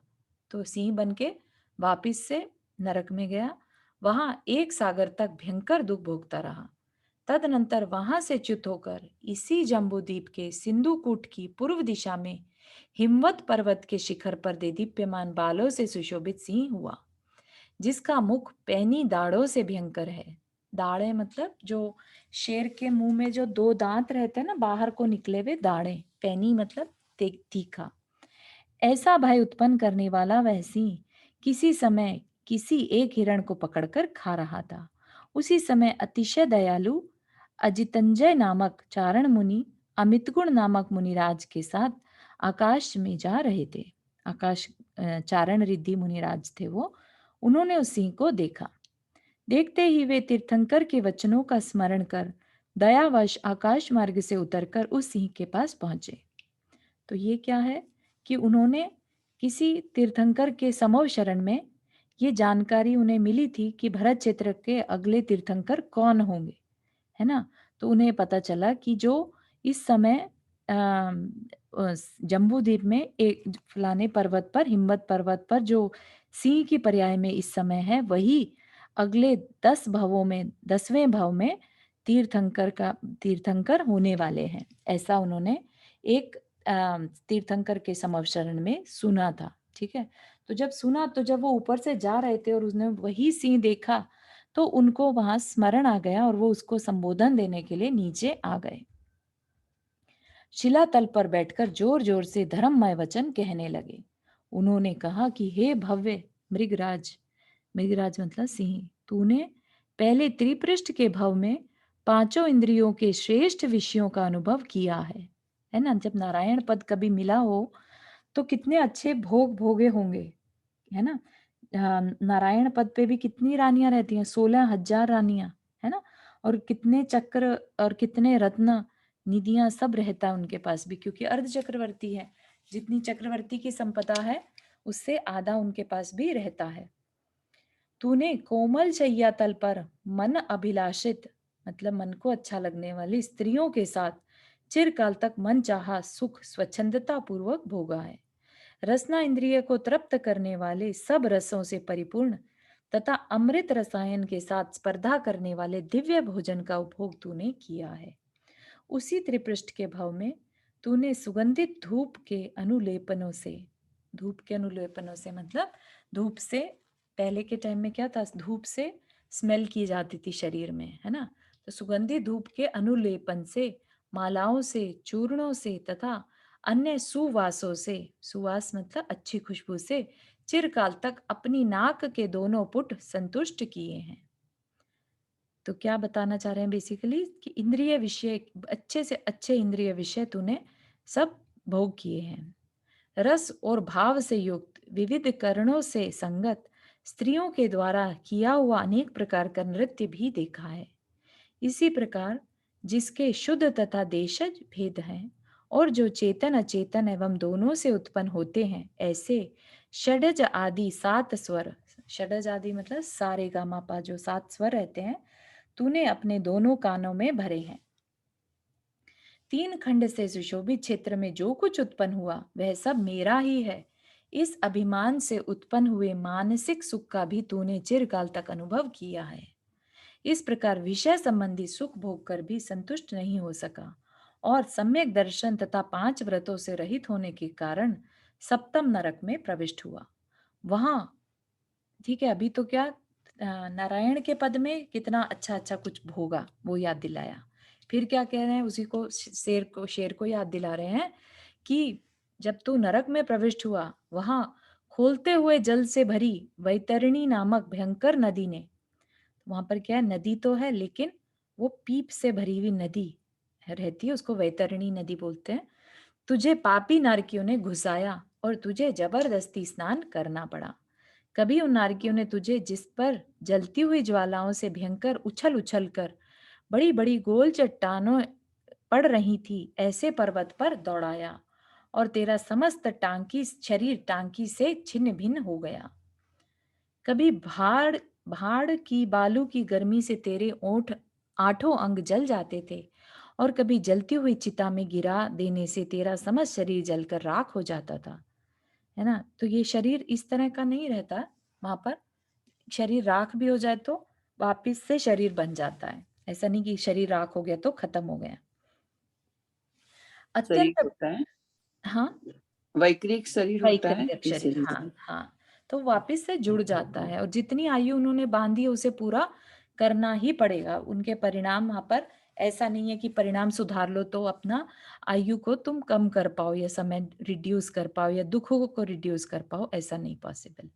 तो सिंह बन के वापिस से नरक में गया, वहां एक सागर तक भयंकर दुख भोगता रहा। तदनंतर वहां से च्युत होकर इसी जम्बूद्वीप के सिंधुकूट की पूर्व दिशा में हिमवत पर्वत के शिखर पर देदीप्यमान बालों से सुशोभित सिंह हुआ, जिसका मुख पैनी दाढ़ों से भयंकर है। दाढ़े मतलब जो शेर के मुंह में जो दो दांत रहते हैं ना, बाहर को निकले हुए दाढ़े, पैनी मतलब तीखा। ऐसा भय उत्पन्न करने वाला वह सिंह किसी समय किसी एक हिरण को पकड़कर खा रहा था। उसी समय अतिशय दयालु अजितंजय नामक चारण मुनि अमितगुण नामक मुनिराज के साथ आकाश में जा रहे थे। आकाश चारण रिद्धि मुनिराज थे वो। उन्होंने उस सिंह को देखा। देखते ही वे तीर्थंकर के वचनों का स्मरण कर दयावश आकाश मार्ग से उतरकर उस सिंह के पास पहुंचे। तो ये क्या है कि उन्होंने किसी तीर्थंकर के समूह शरण में ये जानकारी उन्हें मिली थी कि भरत क्षेत्र के अगले तीर्थंकर कौन होंगे, है ना। तो उन्हें पता चला कि जो इस समय जम्बू द्वीप में एक फलाने पर्वत पर, हिम्मत पर्वत पर जो सिंह की पर्याय में इस समय है, वही अगले 10 भवों में 10वें भव में तीर्थंकर होने वाले हैं। ऐसा उन्होंने एक तीर्थंकर के समवशरण में सुना था। ठीक है। तो जब सुना, तो जब वो ऊपर से जा रहे थे और उसने वही सिंह देखा, तो उनको वहां स्मरण आ गया और वो उसको संबोधन देने के लिए नीचे आ गए। शिलातल पर बैठकर जोर जोर से धर्ममय वचन कहने लगे। उन्होंने कहा कि हे भव्य मृगराज, मृगराज मतलब सिंह, तूने पहले त्रिपृष्ठ के भव में पांचों इंद्रियों के श्रेष्ठ विषयों का अनुभव किया है ना। जब नारायण पद कभी मिला हो तो कितने अच्छे भोग भोगे होंगे, है ना। नारायण पद पे भी कितनी रानियां रहती हैं, 16,000 रानियां, है ना। और कितने चक्र और कितने रत्न निधियां सब रहता है उनके पास भी, क्योंकि अर्ध चक्रवर्ती है। जितनी चक्रवर्ती की संपदा है उससे आधा उनके पास भी रहता है। तूने कोमल शैया तल पर मन अभिलाषित, मतलब मन को अच्छा लगने वाली स्त्रियों के साथ चिरकाल तक मन चाहा सुख स्वच्छंदता पूर्वक भोगा है। रसना इंद्रिय को तृप्त करने वाले सब रसों से परिपूर्ण तथा अमृत रसायन के साथ स्पर्धा करने वाले दिव्य भोजन का उपभोग तूने किया है। उसी त्रिपृष्ठ के भाव में तूने सुगंधित धूप के अनुलेपनों से मतलब धूप से, पहले के टाइम में क्या था, धूप से स्मेल की जाती थी शरीर में, है ना। तो सुगंधित धूप के अनुलेपन से, मालाओं से, चूर्णों से तथा अन्य सुवासों से, सुवास मतलब अच्छी खुशबू से चिरकाल तक अपनी नाक के दोनों पुट संतुष्ट किए हैं। तो क्या बताना चाह रहे हैं बेसिकली कि इंद्रिय विषय, अच्छे से अच्छे इंद्रिय विषय तूने सब भोग किए हैं। रस और भाव से युक्त विविध करणों से संगत स्त्रियों के द्वारा किया हुआ अनेक प्रकार का नृत्य भी देखा है। इसी प्रकार जिसके शुद्ध तथा देशज भेद हैं और जो चेतन अचेतन एवं दोनों से उत्पन्न होते हैं, ऐसे षडज आदि 7 स्वर, षडज आदि मतलब सारे गामा पा जो 7 स्वर रहते हैं, तूने अपने दोनों कानों में भरे हैं। 3 खंड से सुशोभित क्षेत्र में जो कुछ उत्पन्न हुआ वह सब मेरा ही है। इस अभिमान से उत्पन्न हुए मानसिक सुख का भी तूने चिरकाल तक अनुभव किया है। इस प्रकार विषय संबंधी सुख भोग कर भी संतुष्ट नहीं हो सका और सम्यक दर्शन तथा 5 व्रतों से रहित होने के कारण सप्तम नरक में प्रविष्ट हुआ। वहां, ठीक है, अभी तो क्या नारायण के पद में कितना अच्छा अच्छा कुछ भोगा वो याद दिलाया। फिर क्या कह रहे हैं, उसी को शेर को याद दिला रहे हैं कि जब तू नरक में प्रविष्ट हुआ, वहां खोलते हुए जल से भरी वैतरणी नामक भयंकर नदी ने, वहां पर क्या है, नदी तो है लेकिन वो पीप से भरी हुई नदी रहती है, उसको वैतरणी नदी बोलते हैं। तुझे पापी नारकियों ने घुसाया और तुझे जबरदस्ती स्नान करना पड़ा। कभी उन नारकियों ने तुझे, जिस पर जलती हुई ज्वालाओं से भयंकर उछल उछल कर बड़ी बड़ी गोल चट्टानों पड़ रही थी, ऐसे पर्वत पर दौड़ाया और तेरा समस्त शरीर टांकी से छिन्न भिन्न हो गया। कभी भाड़ भाड़ की बालू की गर्मी से तेरे ओठ 8 अंग जल जाते थे और कभी जलती हुई चिता में गिरा देने से तेरा समस्त शरीर जलकर राख हो जाता था, है ना। तो ये शरीर इस तरह का नहीं रहता, वहां पर शरीर राख भी हो जाए तो वापिस से शरीर बन जाता है, ऐसा नहीं कि शरीर राख हो गया तो खत्म हो गया। शरीर अत्यंत, होता है, हाँ, वैक्रिक शरीर होता है वैकृतिक शरीर, इसीलिए। हाँ हाँ, तो वापिस से जुड़ जाता है और जितनी आयु उन्होंने बांधी है उसे पूरा करना ही पड़ेगा। उनके परिणाम वहां पर ऐसा नहीं है कि परिणाम सुधार लो तो अपना आयु को तुम कम कर पाओ या समय रिड्यूस कर पाओ या दुखों को रिड्यूस कर पाओ, ऐसा नहीं पॉसिबल।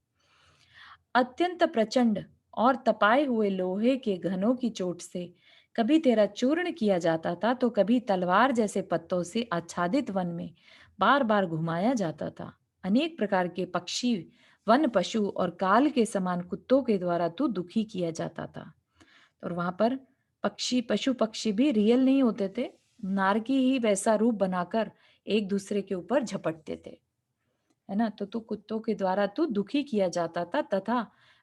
अत्यंत प्रचंड और तपाए हुए लोहे के घनों की चोट से कभी तेरा चूर्ण किया जाता था तो कभी तलवार जैसे पत्तों से आच्छादित वन में बार बार घुमाया जाता था। अनेक प्रकार के पक्षी, वन पशु और काल के समान कुत्तों के द्वारा तू दुखी किया जाता था। और वहां पर पशु पक्षी भी रियल नहीं होते थे, नारकी ही वैसा रूप बनाकर एक दूसरे के ऊपर झपटते थे, है ना। तो तू कुत्तों के द्वारा तू दुखी किया जाता था तथा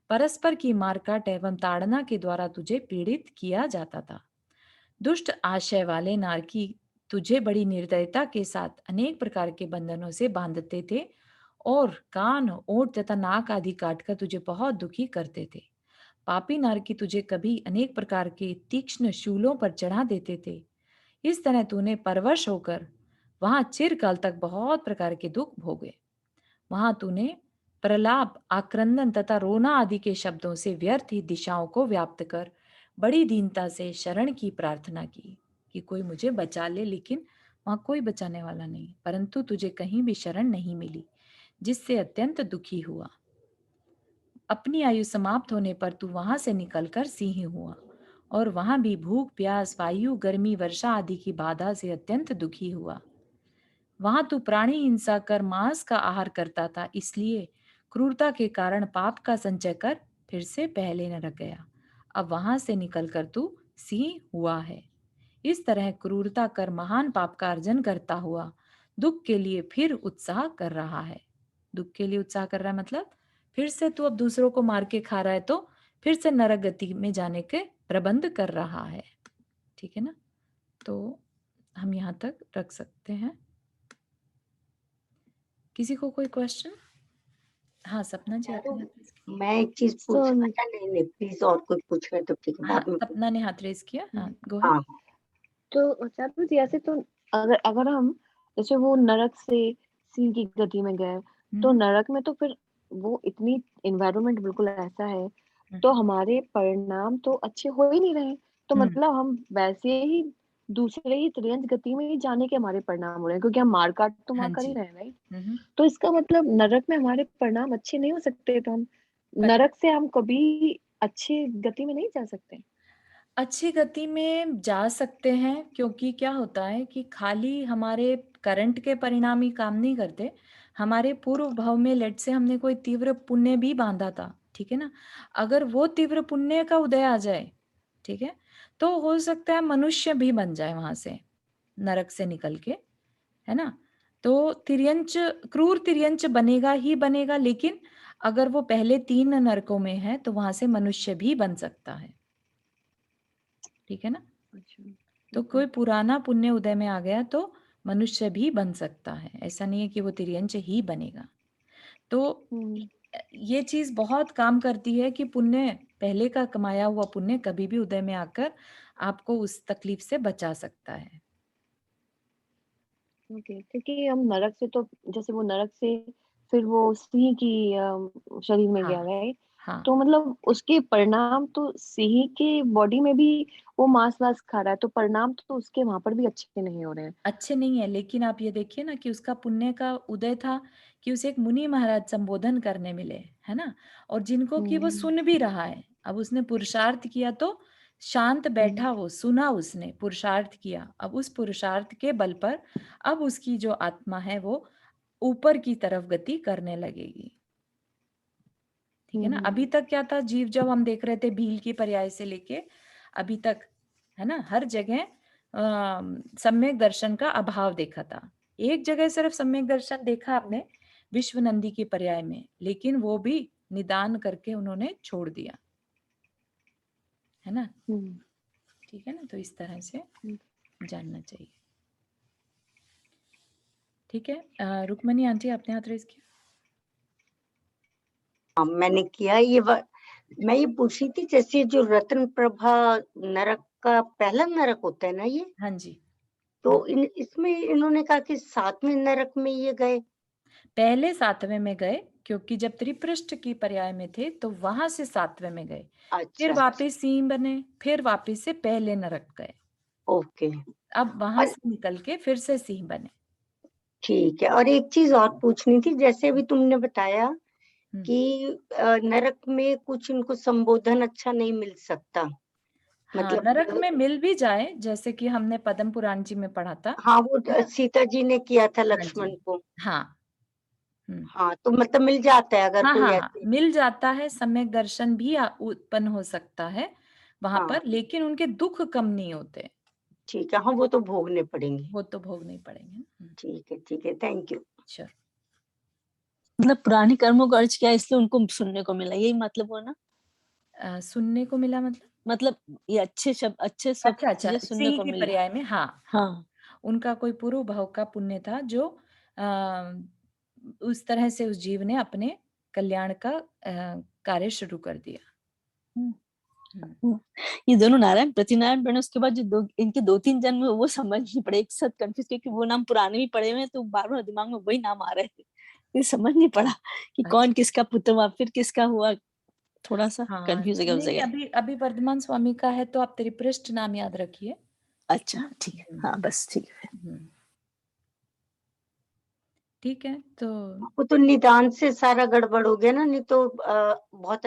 परस्पर की मारकाट एवं ताड़ना के द्वारा तुझे पीड़ित किया जाता था। दुष्ट आशय वाले नारकी तुझे बड़ी निर्दयता के साथ अनेक प्रकार के बंधनों से बांधते थे और कान, ओठ तथा नाक आदि काटकर तुझे बहुत दुखी करते थे। पापी नारकी तुझे कभी अनेक प्रकार के तीक्ष्ण शूलों पर चढ़ा देते थे। इस तरह तूने परवश होकर वहां चिरकाल तक बहुत प्रकार के दुख भोगे। वहां तूने प्रलाप, आक्रंदन तथा रोना आदि के शब्दों से व्यर्थ ही दिशाओं को व्याप्त कर बड़ी दीनता से शरण की प्रार्थना की कि कोई मुझे बचा ले, लेकिन वहां कोई बचाने वाला नहीं, परंतु तुझे कहीं भी शरण नहीं मिली, जिससे अत्यंत दुखी हुआ। अपनी आयु समाप्त होने पर तू वहां से निकलकर सिंह हुआ और वहां भी भूख, प्यास, वायु, गर्मी, वर्षा आदि की बाधा से अत्यंत दुखी हुआ। वहां तू प्राणी हिंसा कर मांस का आहार करता था, इसलिए क्रूरता के कारण पाप का संचय कर फिर से पहले न रख गया। अब वहां से निकलकर तू सिंह हुआ है। इस तरह क्रूरता कर महान पाप का अर्जन करता हुआ दुख के लिए फिर उत्साह कर रहा है। दुख के लिए उत्साह कर रहा है मतलब फिर से तू अब दूसरों को मार के खा रहा है, तो फिर से नरक गति में जाने के प्रबंध कर रहा है। ठीक है ना, तो हम यहाँ तक रख सकते हैं। किसी को कोई क्वेश्चन? हाँ सपना जी, आपने हाथ रेज किया। मैं एक चीज So, पूछना अच्छा नहीं प्लीज, और कुछ पूछ रहे तो ठीक है, हाँ बाद में सपना ने हाथ रेज किया। हाँ गो हाँ अहेड। तो चारू जी ऐसे तो अगर अगर हम जैसे वो नरक से सिंह की गति में गए, तो नरक में तो फिर वो इतनी एनवायरनमेंट बिल्कुल ऐसा है, तो हमारे परिणाम तो अच्छे हो ही नहीं रहे। तो मतलब हम वैसे ही दूसरे ही त्रियंच गति में ही जाने के हमारे परिणाम हो रहे हैं, क्योंकि हम मारकाट तो हाँ वहां कर ही जी। रहे हैं, राइट? तो इसका मतलब नरक में हमारे परिणाम अच्छे नहीं हो सकते, तो हम नरक से हम कभी अच्छी गति में नहीं जा सकते। अच्छी गति में जा सकते हैं, क्योंकि क्या होता है कि खाली हमारे करंट के परिणाम ही काम नहीं करते। हमारे पूर्व भाव में लेट से हमने कोई तीव्र पुण्य भी बांधा था, ठीक है ना, अगर वो तीव्र पुण्य का उदय आ जाए, ठीक है, तो हो सकता है मनुष्य भी बन जाए वहां से, नरक से निकल के, है ना। तो तिर्यंच, क्रूर तिर्यंच बनेगा ही बनेगा, लेकिन अगर वो पहले 3 नरकों में है तो वहां से मनुष्य भी बन सकता है। ठीक है ना, तो कोई पुराना पुण्य उदय में आ गया तो मनुष्य भी बन सकता है, ऐसा नहीं है कि वो तिर्यंच ही बनेगा। तो ये चीज बहुत काम करती है कि पुण्य, पहले का कमाया हुआ पुण्य कभी भी उदय में आकर आपको उस तकलीफ से बचा सकता है। ओके, क्योंकि हम नरक से तो जैसे वो नरक से फिर वो सिंह की शरीर में गया, हाँ राइट? हाँ तो मतलब उसके परिणाम तो सिंह के बॉडी में भी वो मांस वास खा रहा है, तो परिणाम तो उसके वहां पर भी अच्छे नहीं हो रहे हैं। अच्छे नहीं है, लेकिन आप ये देखिए ना कि उसका पुण्य का उदय था कि उसे एक मुनि महाराज संबोधन करने मिले, है ना, और जिनको कि वो सुन भी रहा है। अब उसने पुरुषार्थ किया तो शांत बैठा, वो सुना, उसने पुरुषार्थ किया, अब उस पुरुषार्थ के बल पर अब उसकी जो आत्मा है वो ऊपर की तरफ गति करने लगेगी। ठीक है ना, अभी तक क्या था, जीव जब हम देख रहे थे भील की पर्याय से लेके अभी तक, है ना, हर जगह सम्यक दर्शन का अभाव देखा था। एक जगह सिर्फ सम्यक दर्शन देखा आपने, विश्व नंदी की पर्याय में, लेकिन वो भी निदान करके उन्होंने छोड़ दिया, है ना। ठीक है ना, तो इस तरह से जानना चाहिए। ठीक है, रुक्मणी आंटी आपने हाथ रेज किया। हाँ मैंने किया। मैं ये पूछ रही थी, जैसे जो रत्न प्रभा नरक का पहला नरक होता है ना ये, हाँ जी, तो इसमें इन्होंने कहा कि 7वें नरक में ये गए। पहले 7वें में गए, क्योंकि जब त्रिपृष्ठ की पर्याय में थे तो वहां से 7वें में गए, फिर अच्छा वापस सिंह बने, फिर वापस से पहले नरक गए, ओके, अब वहां और से निकल के फिर से सिंह बने। ठीक है। और एक चीज और पूछनी थी, जैसे अभी तुमने बताया कि नरक में कुछ इनको संबोधन अच्छा नहीं मिल सकता, हाँ, मतलब नरक में मिल भी जाए, जैसे कि हमने पद्म पुराण जी में पढ़ा था। हाँ वो सीता जी ने किया था हाँ लक्ष्मण जी, को। हाँ हाँ तो मतलब मिल जाता है अगर हाँ कोई हाँ हाँ, ऐसे। मिल जाता है, सम्यक दर्शन भी उत्पन्न हो सकता है वहां हाँ पर, लेकिन उनके दुख कम नहीं होते, ठीक है, हाँ वो तो भोगने पड़ेंगे। वो तो भोगने पड़ेंगे। ठीक है, थैंक यू। श्योर। मतलब पुरानी कर्मों का अर्थ क्या है, इसलिए उनको सुनने को मिला, यही मतलब हो ना? सुनने को मिला मतलब ये अच्छे शब्द, अच्छे सब अच्छा चीजें सुनने सिंह को की मिला। पर्याय में, हाँ हाँ उनका कोई पूर्व भाव का पुण्य था जो उस तरह से उस जीव ने अपने कल्याण का कार्य शुरू कर दिया। ये दोनों नारायण प्रतिनारायण बने, उसके बाद जो इनके 2-3 जन्म वो समझ नहीं पड़े, एक साथ कंफ्यूज, क्योंकि वो नाम पुराने भी पड़े हुए हैं, तो बार बार दिमाग में वही नाम आ रहे थे, ये समझ नहीं पड़ा कि कौन किसका पुत्र हुआ, फिर किसका हुआ, थोड़ा सा कंफ्यूज है उस नहीं, जगह। अभी अभी वर्धमान स्वामी का है तो आप त्रिपृष्ठ नाम याद रखिए। अच्छा ठीक है, हाँ बस ठीक है। ठीक है, तो वो तो निदान से सारा गड़बड़ हो गया ना, नहीं तो बहुत